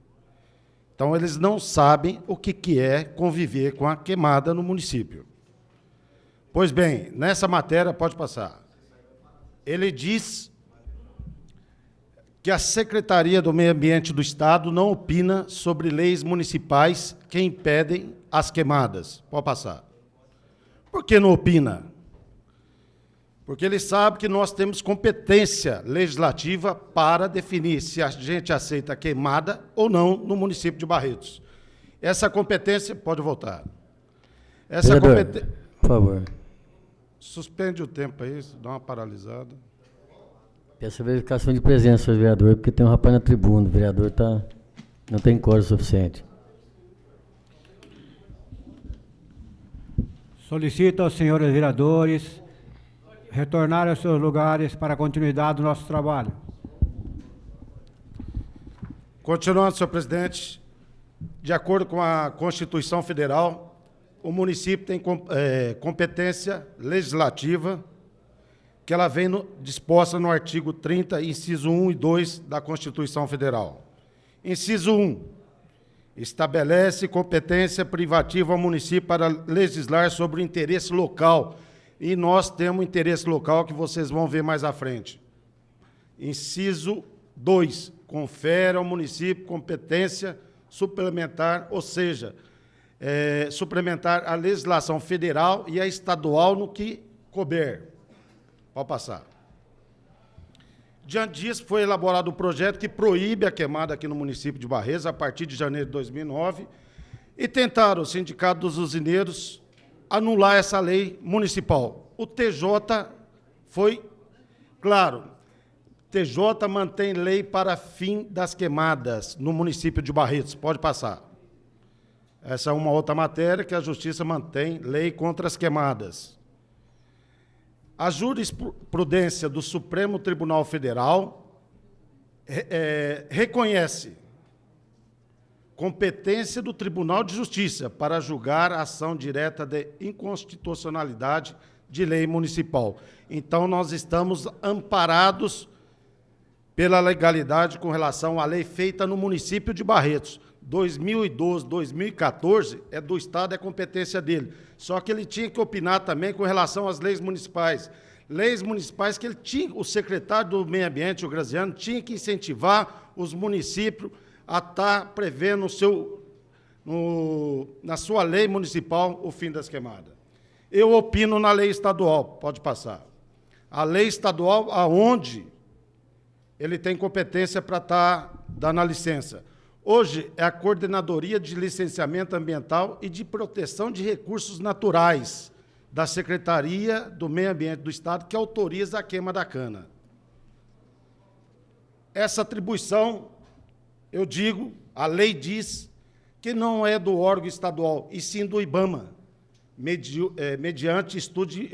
I: Então, eles não sabem o que é conviver com a queimada no município. Pois bem, nessa matéria, pode passar, ele diz que a Secretaria do Meio Ambiente do Estado não opina sobre leis municipais que impedem as queimadas. Pode passar. Por que não opina? Porque ele sabe que nós temos competência legislativa para definir se a gente aceita queimada ou não no município de Barretos. Essa competência... Pode voltar. Essa competência...
H: Por favor.
I: Suspende o tempo aí, dá uma paralisada.
H: Peço verificação de presença, senhor vereador, porque tem um rapaz na tribuna. O vereador não tem quórum suficiente.
D: Solicito aos senhores vereadores retornarem aos seus lugares para a continuidade do nosso trabalho.
I: Continuando, senhor presidente, de acordo com a Constituição Federal, o município tem competência legislativa que ela vem disposta no artigo 30, inciso 1 e 2 da Constituição Federal. Inciso 1, estabelece competência privativa ao município para legislar sobre o interesse local. E nós temos interesse local que vocês vão ver mais à frente. Inciso 2, confere ao município competência suplementar, ou seja, suplementar a legislação federal e a estadual no que couber. Pode passar. Diante disso, foi elaborado um projeto que proíbe a queimada aqui no município de Barretos a partir de janeiro de 2009 e tentaram o Sindicato dos Usineiros anular essa lei municipal. O TJ foi claro. TJ mantém lei para fim das queimadas no município de Barretos. Pode passar. Essa é uma outra matéria que a Justiça mantém lei contra as queimadas. A jurisprudência do Supremo Tribunal Federal reconhece competência do Tribunal de Justiça para julgar a ação direta de inconstitucionalidade de lei municipal. Então, nós estamos amparados pela legalidade com relação à lei feita no município de Barretos. 2012, 2014, é do Estado, é competência dele. Só que ele tinha que opinar também com relação às leis municipais. Leis municipais que ele tinha, o secretário do Meio Ambiente, o Graziano, tinha que incentivar os municípios a estar prevendo na sua lei municipal o fim das queimadas. Eu opino na lei estadual, pode passar. A lei estadual, aonde ele tem competência para estar dando a licença. Hoje é a Coordenadoria de Licenciamento Ambiental e de Proteção de Recursos Naturais da Secretaria do Meio Ambiente do Estado que autoriza a queima da cana. Essa atribuição, eu digo, a lei diz que não é do órgão estadual, e sim do IBAMA, mediante estudo de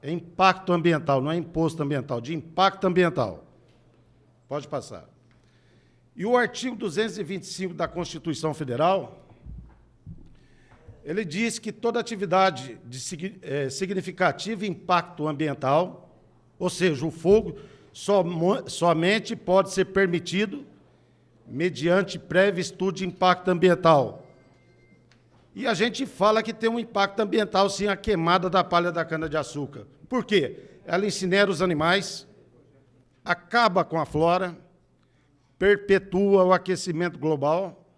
I: impacto ambiental, não é imposto ambiental, de impacto ambiental. Pode passar. E o artigo 225 da Constituição Federal, ele diz que toda atividade de significativo impacto ambiental, ou seja, o fogo, somente pode ser permitido mediante prévio estudo de impacto ambiental. E a gente fala que tem um impacto ambiental, sim, a queimada da palha da cana-de-açúcar. Por quê? Ela incinera os animais, acaba com a flora, perpetua o aquecimento global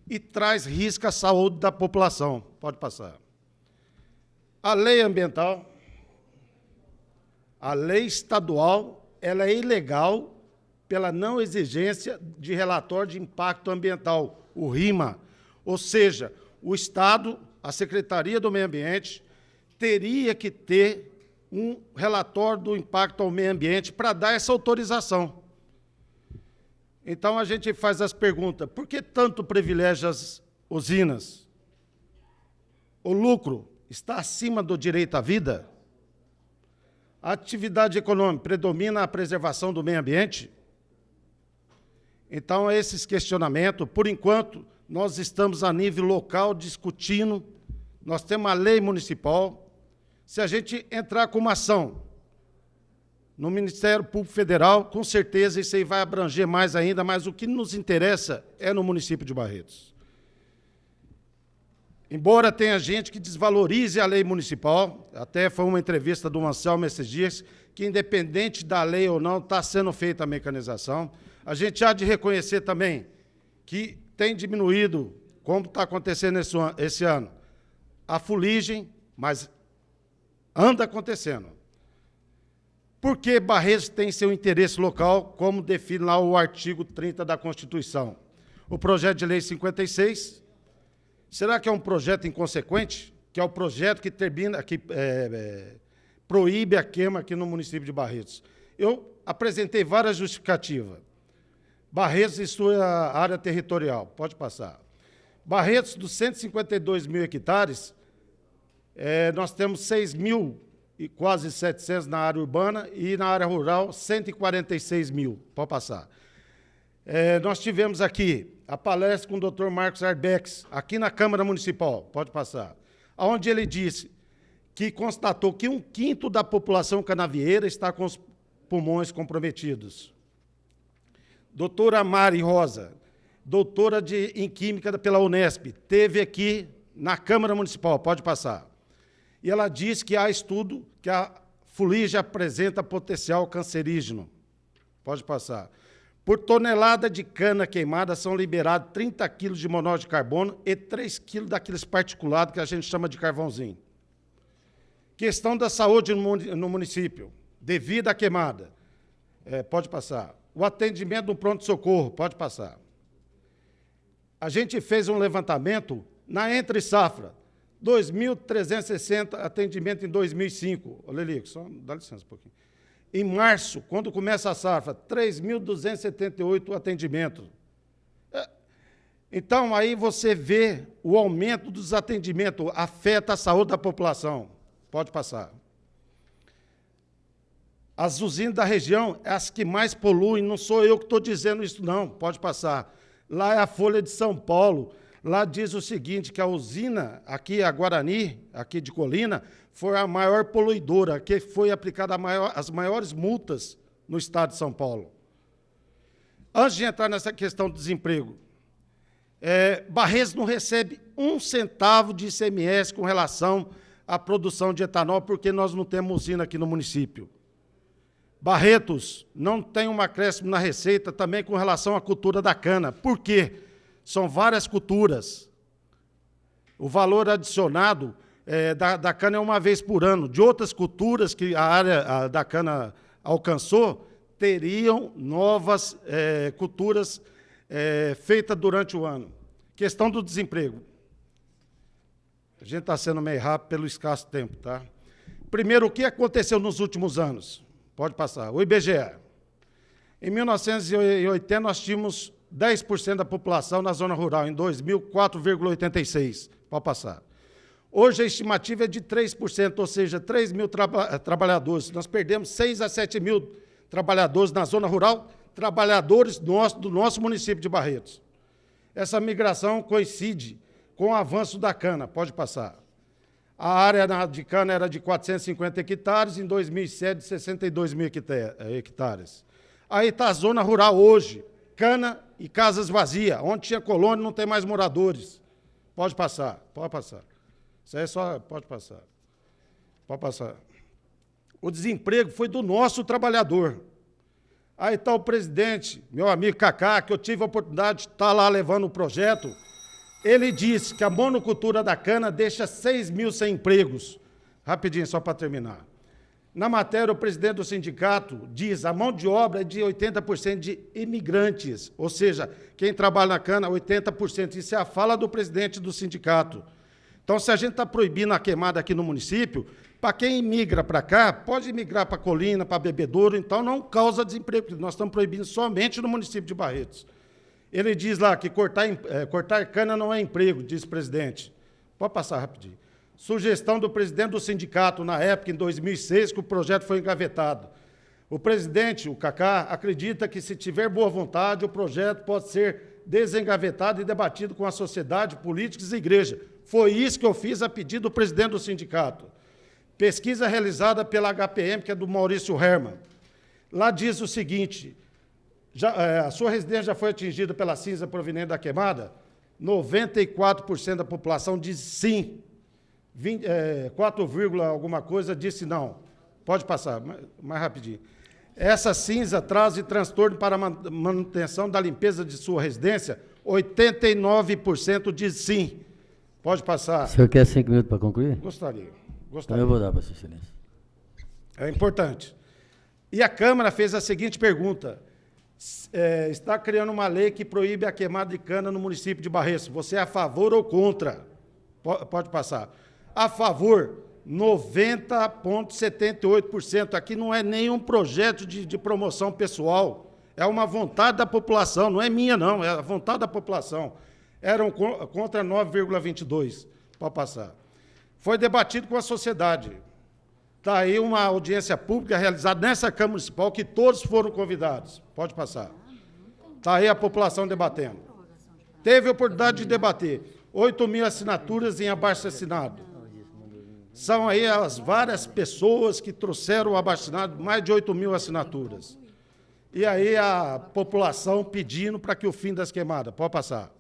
I: e traz risco à saúde da população. Pode passar. A lei ambiental, a lei estadual, ela é ilegal pela não exigência de relatório de impacto ambiental, o RIMA. Ou seja, o Estado, a Secretaria do Meio Ambiente, teria que ter um relatório do impacto ao meio ambiente para dar essa autorização. Então, a gente faz as perguntas, por que tanto privilégio às usinas? O lucro está acima do direito à vida? A atividade econômica predomina a preservação do meio ambiente? Então, esses questionamentos, por enquanto, nós estamos a nível local discutindo, nós temos uma lei municipal, se a gente entrar com uma ação no Ministério Público Federal, com certeza isso aí vai abranger mais ainda, mas o que nos interessa é no município de Barretos. Embora tenha gente que desvalorize a lei municipal, até foi uma entrevista do Anselmo esses dias, que independente da lei ou não, está sendo feita a mecanização. A gente há de reconhecer também que tem diminuído, como está acontecendo esse ano, a fuligem, mas anda acontecendo. Porque Barretos tem seu interesse local, como define lá o artigo 30 da Constituição. O projeto de lei 56, será que é um projeto inconsequente? Que é o projeto que proíbe a queima aqui no município de Barretos. Eu apresentei várias justificativas. Barretos e sua área territorial, pode passar. Barretos, dos 152 mil hectares, nós temos 6.000 e quase 700 na área urbana e na área rural 146 mil. Pode passar. Nós tivemos aqui a palestra com o Dr. Marcos Arbex, aqui na Câmara Municipal, pode passar, onde ele disse que constatou que 1/5 da população canavieira está com os pulmões comprometidos. Doutora Mari Rosa, doutora em Química pela Unesp, teve aqui na Câmara Municipal, pode passar. E ela disse que há estudo que a fuligem apresenta potencial cancerígeno. Pode passar. Por tonelada de cana queimada são liberados 30 quilos de monóxido de carbono e 3 quilos daqueles particulados que a gente chama de carvãozinho. Questão da saúde no município, devido à queimada. Pode passar. O atendimento no pronto-socorro, pode passar. A gente fez um levantamento na Entre Safra, 2.360 atendimentos em 2005. Ô, Lelico, só dá licença um pouquinho. Em março, quando começa a safra, 3.278 atendimentos. Então, aí você vê o aumento dos atendimentos, afeta a saúde da população. Pode passar. As usinas da região, as que mais poluem, não sou eu que estou dizendo isso, não. Pode passar. Lá é a Folha de São Paulo. Lá diz o seguinte, que a usina, aqui a Guarani, aqui de Colina, foi a maior poluidora, que foi aplicada as maiores multas no estado de São Paulo. Antes de entrar nessa questão do desemprego, Barretos não recebe 1 centavo de ICMS com relação à produção de etanol, porque nós não temos usina aqui no município. Barretos não tem um acréscimo na receita também com relação à cultura da cana. Por quê? São várias culturas. O valor adicionado da cana é uma vez por ano. De outras culturas que a área da cana alcançou, teriam novas culturas feitas durante o ano. Questão do desemprego. A gente está sendo meio rápido pelo escasso tempo, tá? Primeiro, o que aconteceu nos últimos anos? Pode passar. O IBGE. Em 1980, nós tínhamos 10% da população na zona rural, em 2000, 4,86%. Pode passar. Hoje a estimativa é de 3%, ou seja, 3 mil trabalhadores. Nós perdemos 6 a 7 mil trabalhadores na zona rural, trabalhadores do nosso município de Barretos. Essa migração coincide com o avanço da cana. Pode passar. A área de cana era de 450 hectares, em 2007, 62 mil hectares. Aí está a zona rural hoje, cana e casas vazias, onde tinha colônia não tem mais moradores. Pode passar, pode passar. Isso aí é só, pode passar. Pode passar. O desemprego foi do nosso trabalhador. Aí está o presidente, meu amigo Cacá, que eu tive a oportunidade de estar lá levando o projeto. Ele disse que a monocultura da cana deixa 6 mil sem empregos. Rapidinho, só para terminar. Na matéria, o presidente do sindicato diz que a mão de obra é de 80% de imigrantes, ou seja, quem trabalha na cana, 80%. Isso é a fala do presidente do sindicato. Então, se a gente está proibindo a queimada aqui no município, para quem imigra para cá, pode migrar para Colina, para Bebedouro, então não causa desemprego, porque nós estamos proibindo somente no município de Barretos. Ele diz lá que cortar cana não é emprego, diz o presidente. Pode passar rapidinho. Sugestão do presidente do sindicato, na época, em 2006, que o projeto foi engavetado. O presidente, o Cacá, acredita que, se tiver boa vontade, o projeto pode ser desengavetado e debatido com a sociedade, políticos e igreja. Foi isso que eu fiz a pedido do presidente do sindicato. Pesquisa realizada pela HPM, que é do Maurício Herman. Lá diz o seguinte... a sua residência já foi atingida pela cinza proveniente da queimada? 94% da população diz sim. 4, alguma coisa disse não. Pode passar, mais rapidinho. Essa cinza traz transtorno para a manutenção da limpeza de sua residência? 89% diz sim. Pode passar.
H: O senhor quer 5 minutos para concluir?
I: Gostaria.
H: Então eu vou dar para Sua Excelência.
I: É importante. E a Câmara fez a seguinte pergunta. Está criando uma lei que proíbe a queimada de cana no município de Barretos. Você é a favor ou contra? Pode passar. A favor, 90,78%. Aqui não é nenhum projeto de promoção pessoal. É uma vontade da população, não é minha, não. É a vontade da população. Eram contra 9,22%. Pode passar. foi debatido com a sociedade. Está aí uma audiência pública realizada nessa Câmara Municipal, que todos foram convidados. Pode passar. Está aí a população debatendo. Teve a oportunidade de debater. 8.000 assinaturas em abaixo-assinado. São aí as várias pessoas que trouxeram o abaixo-assinado, mais de 8.000 assinaturas. E aí a população pedindo para que o fim das queimadas. Pode passar.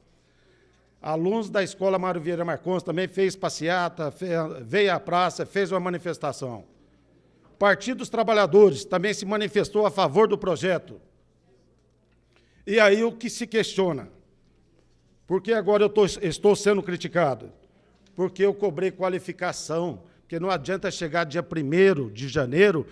I: Alunos da Escola Mário Vieira Marcondes também fez passeata, veio à praça, fez uma manifestação. Partido dos Trabalhadores também se manifestou a favor do projeto. E aí o que se questiona? Por que agora eu estou sendo criticado? Porque eu cobrei qualificação, porque não adianta chegar dia 1º de janeiro,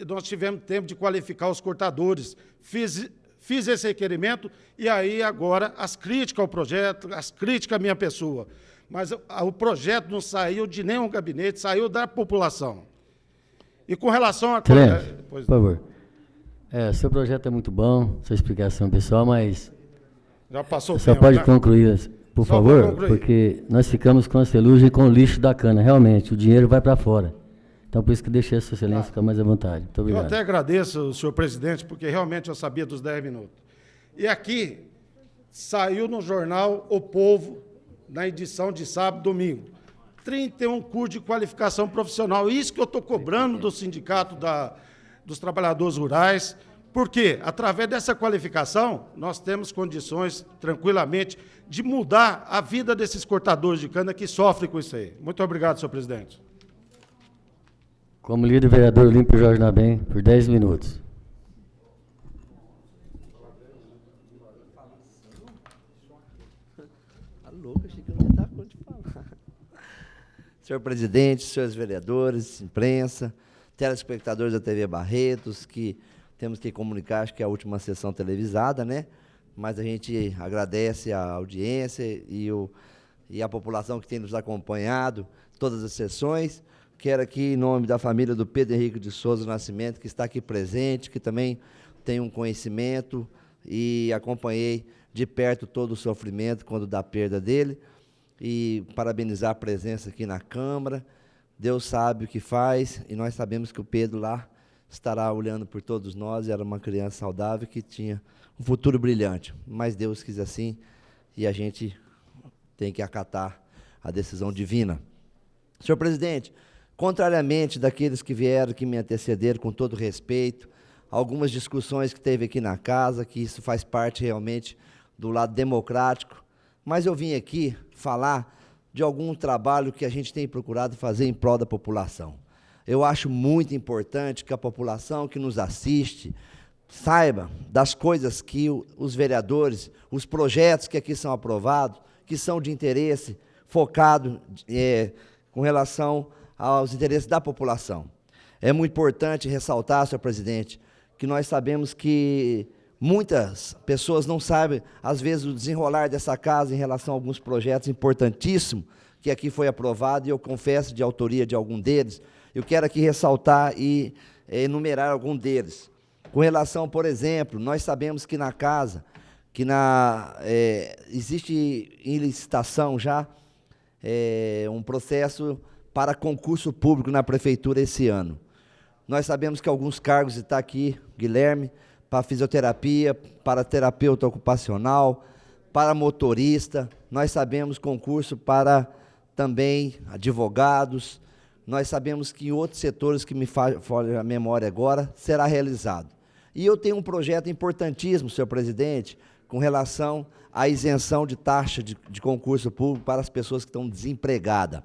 I: nós tivemos tempo de qualificar os cortadores. Fiz esse requerimento e aí agora as críticas ao projeto, as críticas à minha pessoa. Mas o projeto não saiu de nenhum gabinete, saiu da população. E com relação a...
H: Excelente, por favor. Seu projeto é muito bom, sua explicação pessoal, mas...
I: Já passou o
H: tempo,
I: tempo,
H: pode
I: né?
H: concluir, por
I: Só
H: favor, porque nós ficamos com a celulose e com o lixo da cana, realmente, o dinheiro vai para fora. Então, por isso que deixei a Sua Excelência ficar mais à vontade. Muito obrigado.
I: Eu até agradeço, senhor presidente, porque realmente eu sabia dos 10 minutos. E aqui, saiu no jornal O Povo, na edição de sábado e domingo, 31 cursos de qualificação profissional. Isso que eu estou cobrando do Sindicato dos Trabalhadores Rurais, porque, através dessa qualificação, nós temos condições, tranquilamente, de mudar a vida desses cortadores de cana que sofrem com isso aí. Muito obrigado, senhor presidente.
H: Como líder, vereador Olímpio Jorge Nabem, por 10 minutos.
C: Senhor presidente, senhores vereadores, imprensa, telespectadores da TV Barretos, que temos que comunicar, acho que é a última sessão televisada, né? Mas a gente agradece a audiência e a população que tem nos acompanhado, todas as sessões. Quero aqui, em nome da família do Pedro Henrique de Souza Nascimento, que está aqui presente, que também tem um conhecimento e acompanhei de perto todo o sofrimento quando da perda dele, e parabenizar a presença aqui na Câmara. Deus sabe o que faz, e nós sabemos que o Pedro lá estará olhando por todos nós, era uma criança saudável que tinha um futuro brilhante, mas Deus quis assim, e a gente tem que acatar a decisão divina. Senhor presidente, contrariamente daqueles que vieram, que me antecederam, com todo respeito, algumas discussões que teve aqui na casa, que isso faz parte realmente do lado democrático, mas eu vim aqui falar de algum trabalho que a gente tem procurado fazer em prol da população. Eu acho muito importante que a população que nos assiste saiba das coisas que os vereadores, os projetos que aqui são aprovados, que são de interesse focado com relação aos interesses da população. É muito importante ressaltar, senhor presidente, que nós sabemos que muitas pessoas não sabem, às vezes, o desenrolar dessa casa em relação a alguns projetos importantíssimos que aqui foi aprovado, e eu confesso de autoria de algum deles. Eu quero aqui ressaltar e enumerar algum deles. Com relação, por exemplo, nós sabemos que na casa, existe em licitação já um processo para concurso público na prefeitura esse ano. Nós sabemos que alguns cargos, está aqui, Guilherme, para fisioterapia, para terapeuta ocupacional, para motorista, nós sabemos concurso para também advogados, nós sabemos que em outros setores que me falha a memória agora, será realizado. E eu tenho um projeto importantíssimo, senhor presidente, com relação à isenção de taxa de concurso público para as pessoas que estão desempregadas.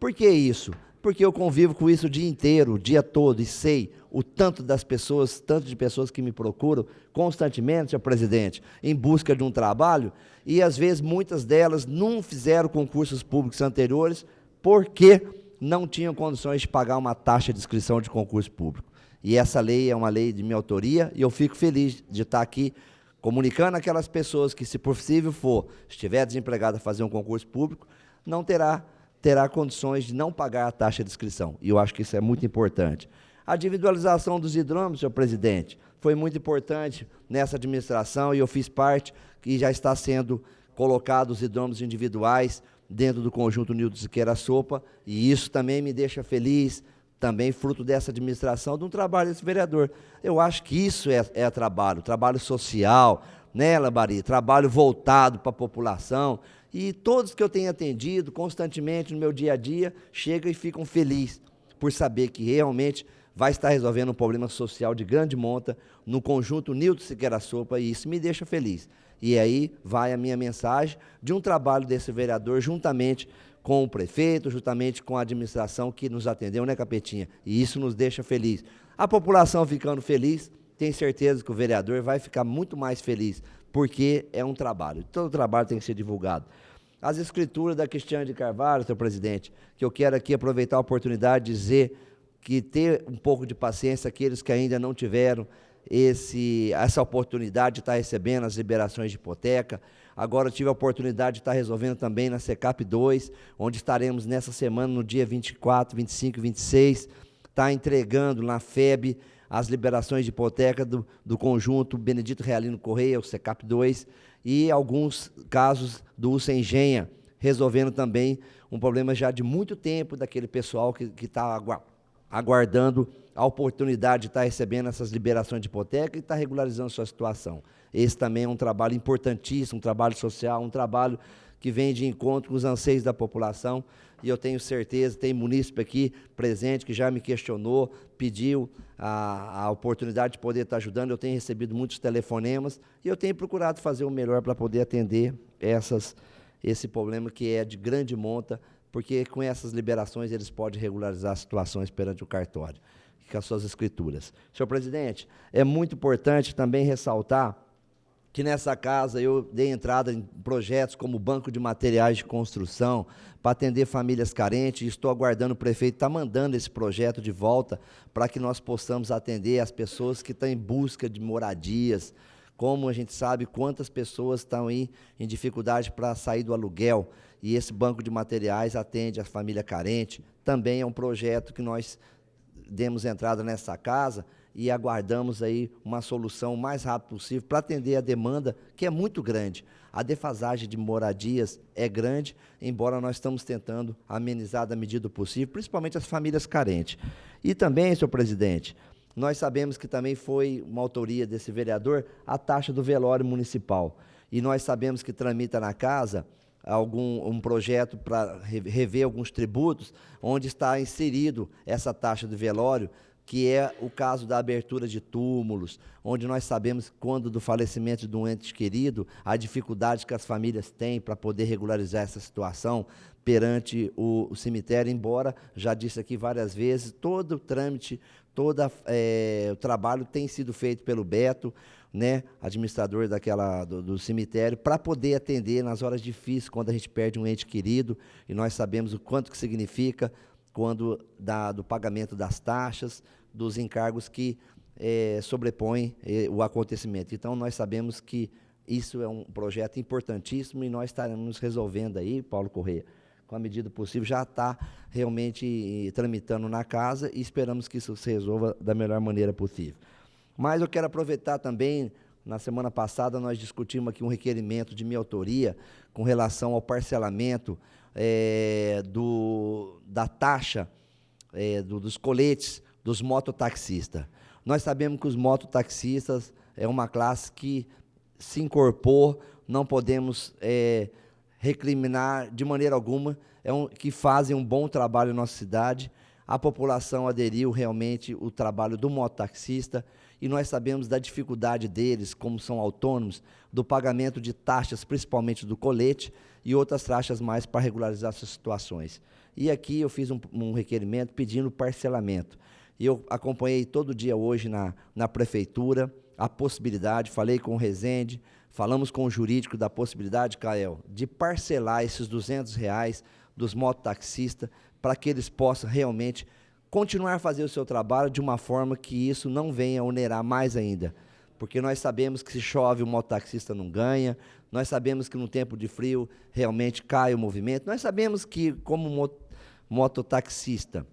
C: Por que isso? Porque eu convivo com isso o dia inteiro, o dia todo, e sei o tanto de pessoas que me procuram constantemente, senhor presidente, em busca de um trabalho, e às vezes muitas delas não fizeram concursos públicos anteriores porque não tinham condições de pagar uma taxa de inscrição de concurso público. E essa lei é uma lei de minha autoria, e eu fico feliz de estar aqui comunicando aquelas pessoas que, se possível for, estiver desempregada a fazer um concurso público, não terá condições de não pagar a taxa de inscrição. E eu acho que isso é muito importante. A individualização dos hidrômetros, senhor presidente, foi muito importante nessa administração, e eu fiz parte, e já está sendo colocados os hidrômetros individuais dentro do conjunto Nildo Siqueira Sopa, e isso também me deixa feliz, também fruto dessa administração, de um trabalho desse vereador. Eu acho que isso é trabalho social, né, Lambari? Trabalho voltado para a população, e todos que eu tenho atendido constantemente no meu dia a dia, chegam e ficam felizes por saber que realmente vai estar resolvendo um problema social de grande monta no conjunto Nildo Siqueira Sopa, e isso me deixa feliz. E aí vai a minha mensagem de um trabalho desse vereador, juntamente com o prefeito, juntamente com a administração que nos atendeu, né, Capetinha? E isso nos deixa feliz. A população ficando feliz, tenho certeza que o vereador vai ficar muito mais feliz, porque é um trabalho. Todo trabalho tem que ser divulgado. As escrituras da Cristiane de Carvalho, senhor presidente, que eu quero aqui aproveitar a oportunidade de dizer que ter um pouco de paciência, aqueles que ainda não tiveram essa oportunidade de estar recebendo as liberações de hipoteca. Agora tive a oportunidade de estar resolvendo também na SECAP 2, onde estaremos nessa semana, no dia 24, 25 e 26, estar entregando na FEB as liberações de hipoteca do conjunto Benedito Realino Correia, o SECAP 2, e alguns casos do Usengenha, resolvendo também um problema já de muito tempo daquele pessoal que está aguardando a oportunidade de estar recebendo essas liberações de hipoteca e estar regularizando sua situação. Esse também é um trabalho importantíssimo, um trabalho social, um trabalho que vem de encontro com os anseios da população, e eu tenho certeza, tem munícipe aqui presente que já me questionou, pediu a oportunidade de poder estar ajudando. Eu tenho recebido muitos telefonemas e eu tenho procurado fazer o melhor para poder atender esse problema que é de grande monta, porque com essas liberações eles podem regularizar situações perante o cartório, com as suas escrituras. Senhor presidente, é muito importante também ressaltar que nessa casa eu dei entrada em projetos como Banco de Materiais de Construção, para atender famílias carentes, e estou aguardando o prefeito estar mandando esse projeto de volta, para que nós possamos atender as pessoas que estão em busca de moradias. Como a gente sabe, quantas pessoas estão aí em dificuldade para sair do aluguel, e esse banco de materiais atende a família carente. Também é um projeto que nós demos entrada nessa casa e aguardamos aí uma solução o mais rápido possível para atender a demanda, que é muito grande. A defasagem de moradias é grande, embora nós estamos tentando amenizar da medida possível, principalmente as famílias carentes. E também, senhor presidente, nós sabemos que também foi uma autoria desse vereador a taxa do velório municipal. E nós sabemos que tramita na casa um projeto para rever alguns tributos, onde está inserido essa taxa do velório, que é o caso da abertura de túmulos, onde nós sabemos, quando do falecimento de um ente querido, a dificuldade que as famílias têm para poder regularizar essa situação perante o cemitério, embora, já disse aqui várias vezes, todo o trâmite, o trabalho tem sido feito pelo Beto, né, administrador do cemitério, para poder atender nas horas difíceis, quando a gente perde um ente querido, e nós sabemos o quanto que significa quando do pagamento das taxas, dos encargos que sobrepõem o acontecimento. Então, nós sabemos que isso é um projeto importantíssimo e nós estaremos resolvendo aí, Paulo Correia, com a medida possível, já está realmente tramitando na casa e esperamos que isso se resolva da melhor maneira possível. Mas eu quero aproveitar também, na semana passada nós discutimos aqui um requerimento de minha autoria com relação ao parcelamento da taxa dos coletes dos mototaxistas. Nós sabemos que os mototaxistas é uma classe que se incorporou, não podemos recriminar de maneira alguma, que fazem um bom trabalho na nossa cidade. A população aderiu realmente ao trabalho do mototaxista, e nós sabemos da dificuldade deles, como são autônomos, do pagamento de taxas, principalmente do colete, e outras taxas mais para regularizar suas situações. E aqui eu fiz um requerimento pedindo parcelamento. E eu acompanhei todo dia hoje na prefeitura a possibilidade, falei com o Rezende, falamos com o jurídico da possibilidade, Cael, de parcelar esses R$200 dos mototaxistas, para que eles possam realmente continuar a fazer o seu trabalho de uma forma que isso não venha a onerar mais ainda. Porque nós sabemos que se chove o mototaxista não ganha, nós sabemos que no tempo de frio realmente cai o movimento, nós sabemos que como mototaxista,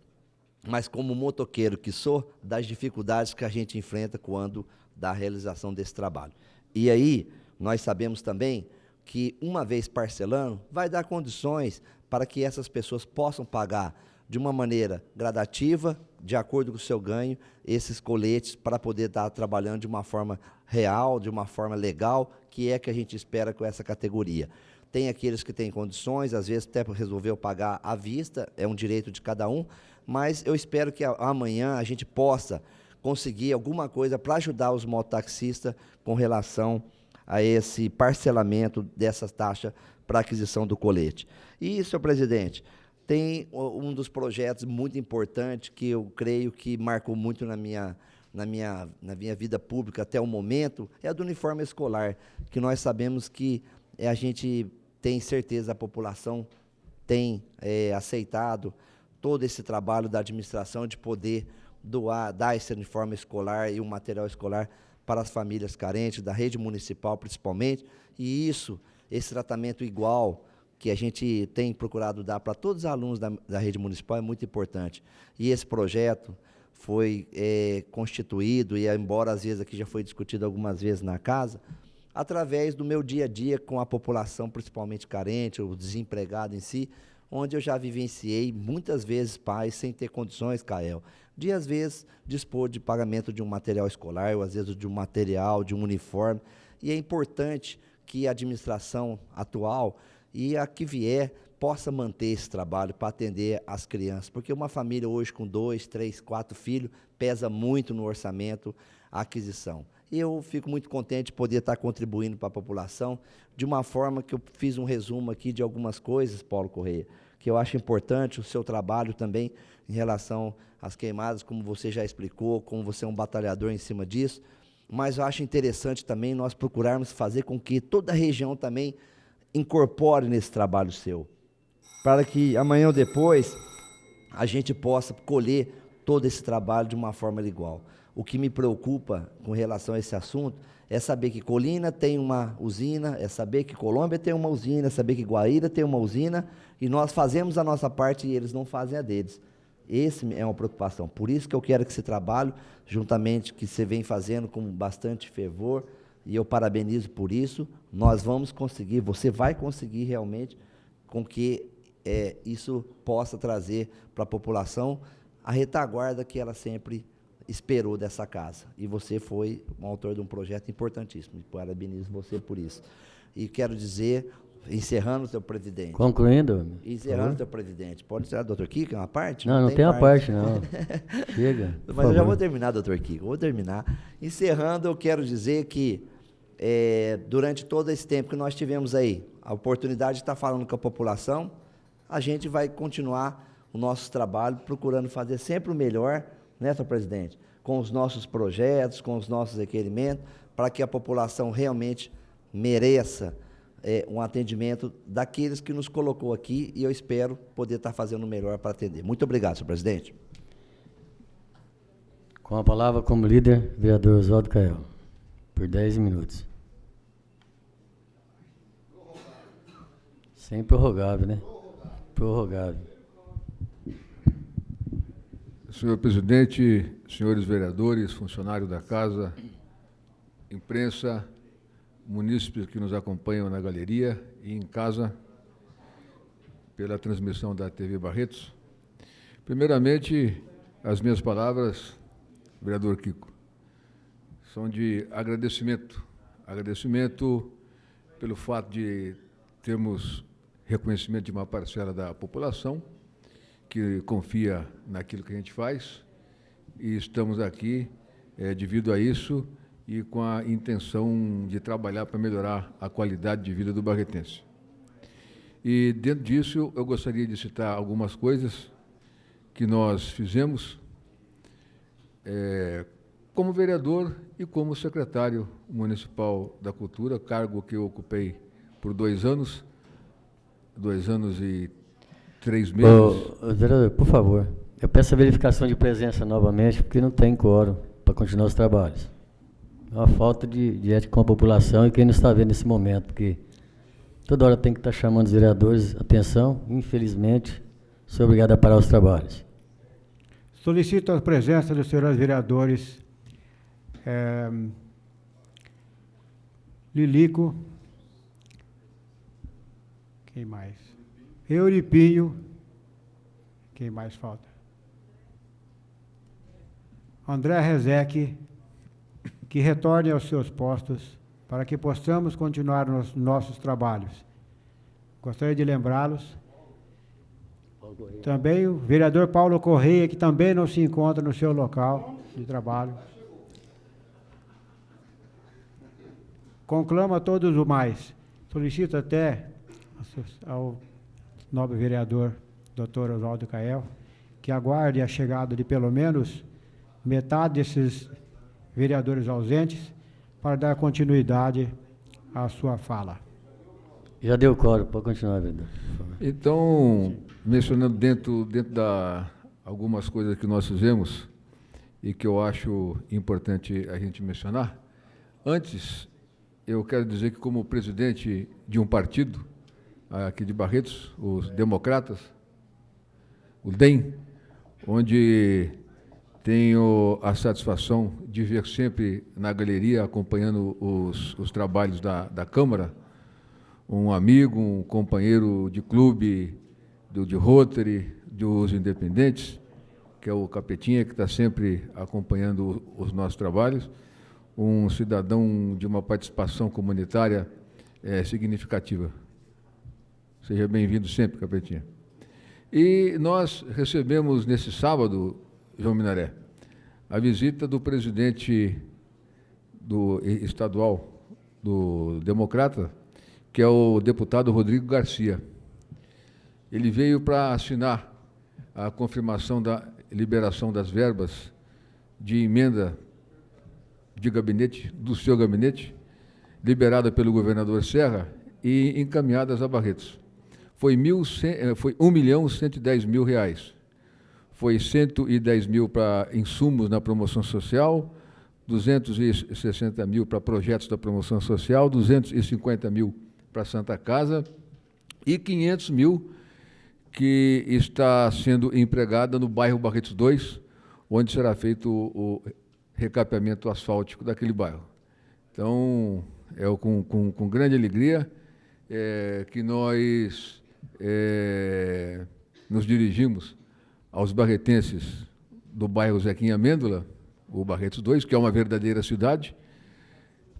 C: mas como motoqueiro que sou, das dificuldades que a gente enfrenta quando da realização desse trabalho. E aí, nós sabemos também que, uma vez parcelando, vai dar condições para que essas pessoas possam pagar de uma maneira gradativa, de acordo com o seu ganho, esses coletes para poder estar trabalhando de uma forma real, de uma forma legal, que é que a gente espera com essa categoria. Tem aqueles que têm condições, às vezes até resolveu pagar à vista, é um direito de cada um, mas eu espero que amanhã a gente possa conseguir alguma coisa para ajudar os mototaxistas com relação a esse parcelamento dessa taxa para aquisição do colete. E, senhor presidente, tem um dos projetos muito importantes que eu creio que marcou muito na minha vida pública até o momento, é a do uniforme escolar, que nós sabemos que a gente tem certeza, a população tem aceitado todo esse trabalho da administração de poder dar esse uniforme escolar e o material escolar para as famílias carentes, da rede municipal principalmente, e esse tratamento igual que a gente tem procurado dar para todos os alunos da rede municipal é muito importante. E esse projeto foi constituído, e embora às vezes aqui já foi discutido algumas vezes na casa, através do meu dia a dia com a população principalmente carente, o desempregado em si, onde eu já vivenciei muitas vezes pais sem ter condições, Kael, de às vezes dispor de pagamento de um material escolar, ou às vezes de um material, de um uniforme, e é importante que a administração atual e a que vier possa manter esse trabalho para atender as crianças, porque uma família hoje com 2, 3, 4 filhos pesa muito no orçamento a aquisição. E eu fico muito contente de poder estar contribuindo para a população de uma forma que eu fiz um resumo aqui de algumas coisas, Paulo Correia, que eu acho importante o seu trabalho também em relação às queimadas, como você já explicou, como você é um batalhador em cima disso, mas eu acho interessante também nós procurarmos fazer com que toda a região também incorpore nesse trabalho seu, para que amanhã ou depois a gente possa colher todo esse trabalho de uma forma igual. O que me preocupa com relação a esse assunto é saber que Colina tem uma usina, é saber que Colômbia tem uma usina, é saber que Guaíra tem uma usina, e nós fazemos a nossa parte e eles não fazem a deles. Esse é uma preocupação. Por isso que eu quero que esse trabalho, juntamente que você vem fazendo com bastante fervor, e eu parabenizo por isso, nós vamos conseguir, você vai conseguir realmente com que isso possa trazer para a população a retaguarda que ela sempre esperou dessa casa. E você foi um autor de um projeto importantíssimo. E parabenizo você por isso. E quero dizer, encerrando o seu presidente.
H: Concluindo?
C: Encerrando o seu presidente. Pode ser, doutor Kiko, uma parte?
H: Não tem a parte, não. Chega.
C: Mas eu já vou terminar, doutor Kiko. Vou terminar. Encerrando, eu quero dizer que durante todo esse tempo que nós tivemos aí, a oportunidade de estar falando com a população, a gente vai continuar o nosso trabalho, procurando fazer sempre o melhor, né, senhor presidente? Com os nossos projetos, com os nossos requerimentos, para que a população realmente mereça um atendimento daqueles que nos colocou aqui, e eu espero poder estar fazendo o melhor para atender. Muito obrigado, senhor presidente.
H: Com a palavra como líder, vereador Oswaldo Cael, por 10 minutos. Sem prorrogável, né? Prorrogável.
J: Senhor presidente, senhores vereadores, funcionários da casa, imprensa, munícipes que nos acompanham na galeria e em casa, pela transmissão da TV Barretos. Primeiramente, as minhas palavras, vereador Kiko, são de agradecimento. Agradecimento pelo fato de termos reconhecimento de uma parcela da população que confia naquilo que a gente faz, e estamos aqui devido a isso e com a intenção de trabalhar para melhorar a qualidade de vida do barretense. E dentro disso eu gostaria de citar algumas coisas que nós fizemos como vereador e como secretário municipal da Cultura, cargo que eu ocupei por 2 anos, 2 anos e 3 meses.
H: Vereador, por favor, eu peço a verificação de presença novamente, porque não tem quórum para continuar os trabalhos. É uma falta de ética com a população e quem não está vendo nesse momento, porque toda hora tem que estar chamando os vereadores, atenção, infelizmente, sou obrigado a parar os trabalhos.
D: Solicito a presença dos senhores vereadores Lilico, Quem mais? Euripinho. Quem mais falta? André Rezec, que retorne aos seus postos para que possamos continuar nos nossos trabalhos. Gostaria de lembrá-los. Também o vereador Paulo Correia, que também não se encontra no seu local de trabalho. Conclama todos os mais. Solicito até ao nobre vereador, doutor Oswaldo Cael, que aguarde a chegada de pelo menos metade desses vereadores ausentes para dar continuidade à sua fala.
H: Já deu quórum, pode continuar, vereador.
J: Então, mencionando dentro da algumas coisas que nós fizemos e que eu acho importante a gente mencionar, antes eu quero dizer que como presidente de um partido aqui de Barretos, os Democratas, o DEM, onde tenho a satisfação de ver sempre na galeria, acompanhando os trabalhos da Câmara, um amigo, um companheiro de clube, de Rotary, dos Independentes, que é o Capetinha, que está sempre acompanhando os nossos trabalhos, um cidadão de uma participação comunitária significativa. Seja bem-vindo sempre, Capetinha. E nós recebemos nesse sábado, João Minaré, a visita do presidente estadual do Democrata, que é o deputado Rodrigo Garcia. Ele veio para assinar a confirmação da liberação das verbas de emenda de gabinete, do seu gabinete, liberada pelo governador Serra e encaminhadas a Barretos. Foi R$1.110.000. Foi 110 mil para insumos na promoção social, 260 mil para projetos da promoção social, 250 mil para Santa Casa e 500 mil que está sendo empregada no bairro Barretos 2, onde será feito o recapeamento asfáltico daquele bairro. Então, é com grande alegria que nós nos dirigimos aos barretenses do bairro Zequinha Amêndola, o Barretos 2, que é uma verdadeira cidade,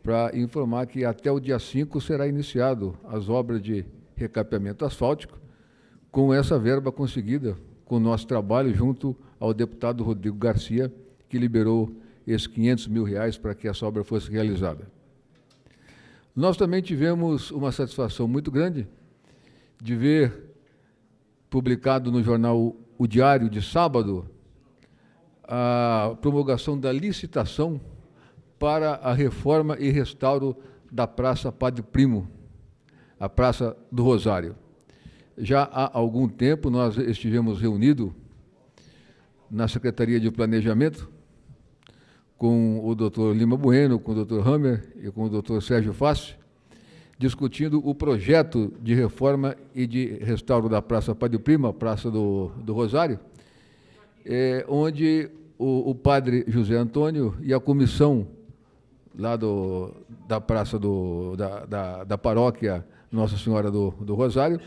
J: para informar que até o dia 5 será iniciado as obras de recapeamento asfáltico, com essa verba conseguida com o nosso trabalho junto ao deputado Rodrigo Garcia, que liberou esses R$500 mil para que essa obra fosse realizada. Nós também tivemos uma satisfação muito grande de ver publicado no jornal O Diário de sábado a promulgação da licitação para a reforma e restauro da Praça Padre Primo, a Praça do Rosário. Já há algum tempo nós estivemos reunidos na Secretaria de Planejamento com o doutor Lima Bueno, com o doutor Hammer e com o doutor Sérgio Fassi, discutindo o projeto de reforma e de restauro da Praça Padre Primo, a Praça do Rosário, onde o padre José Antônio e a comissão lá da Praça da Paróquia Nossa Senhora do Rosário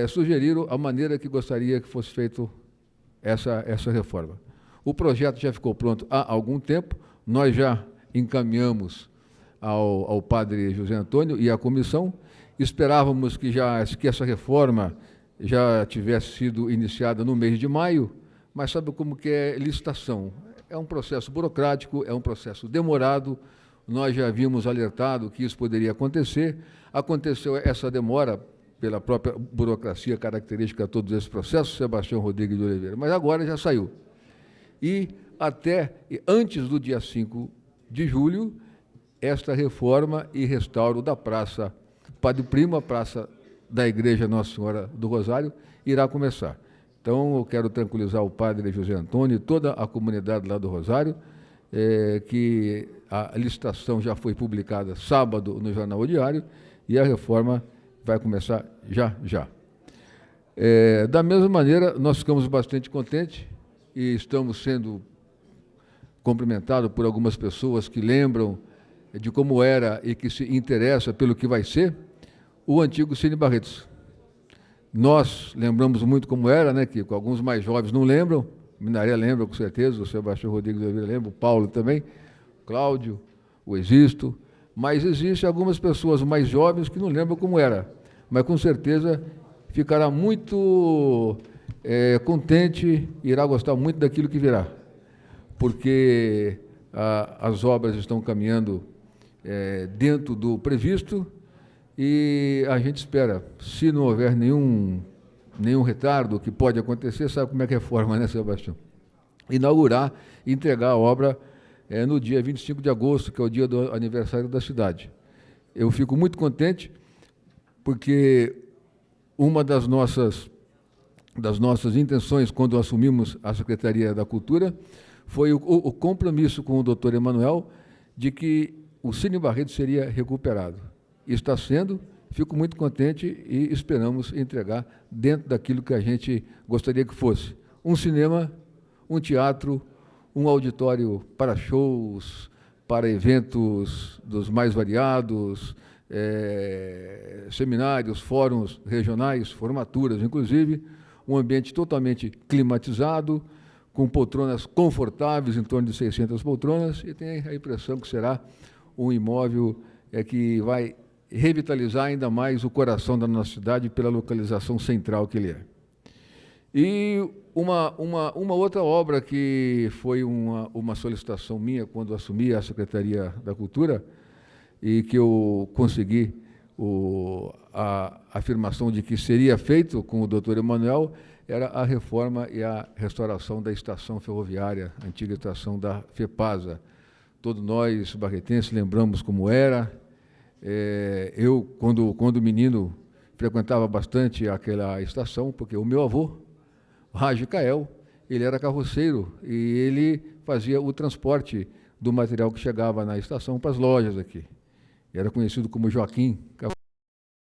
J: sugeriram a maneira que gostaria que fosse feita essa reforma. O projeto já ficou pronto há algum tempo, nós já encaminhamos ao padre José Antônio e à comissão, esperávamos que essa reforma já tivesse sido iniciada no mês de maio, mas sabe como que é licitação? É um processo burocrático, é um processo demorado, nós já havíamos alertado que isso poderia acontecer, aconteceu essa demora pela própria burocracia característica de todos esses processos, Sebastião Rodrigues de Oliveira, mas agora já saiu. E antes do dia 5 de julho, esta reforma e restauro da Praça Padre Primo, a Praça da Igreja Nossa Senhora do Rosário, irá começar. Então, eu quero tranquilizar o padre José Antônio e toda a comunidade lá do Rosário, que a licitação já foi publicada sábado no Jornal O Diário e a reforma vai começar já. Da mesma maneira, nós ficamos bastante contentes e estamos sendo cumprimentados por algumas pessoas que lembram de como era e que se interessa pelo que vai ser o antigo Cine Barretos. Nós lembramos muito como era, né, que alguns mais jovens não lembram, o Minaré lembra com certeza, o Sebastião Rodrigues de Oliveira lembra, o Paulo também, o Cláudio, o Existo, mas existem algumas pessoas mais jovens que não lembram como era, mas com certeza ficará muito contente, irá gostar muito daquilo que virá, porque as obras estão caminhando dentro do previsto e a gente espera, se não houver nenhum retardo, que pode acontecer, sabe como é que é a forma, né, Sebastião? Inaugurar e entregar a obra no dia 25 de agosto, que é o dia do aniversário da cidade. Eu fico muito contente, porque uma das nossas intenções, quando assumimos a Secretaria da Cultura, foi o compromisso com o doutor Emanuel de que o Cine Barreto seria recuperado. Está sendo, fico muito contente e esperamos entregar dentro daquilo que a gente gostaria que fosse. Um cinema, um teatro, um auditório para shows, para eventos dos mais variados, seminários, fóruns regionais, formaturas, inclusive, um ambiente totalmente climatizado, com poltronas confortáveis, em torno de 600 poltronas, e tem a impressão que será um imóvel que vai revitalizar ainda mais o coração da nossa cidade pela localização central que ele é. E uma outra obra que foi uma solicitação minha quando assumi a Secretaria da Cultura e que eu consegui a afirmação de que seria feito com o doutor Emanuel, era a reforma e a restauração da estação ferroviária, a antiga estação da FEPASA. Todos nós, barretenses, lembramos como era. Eu, quando menino, frequentava bastante aquela estação, porque o meu avô, Raj Cael, ele era carroceiro e ele fazia o transporte do material que chegava na estação para as lojas aqui. Era conhecido como Joaquim Carroceiro.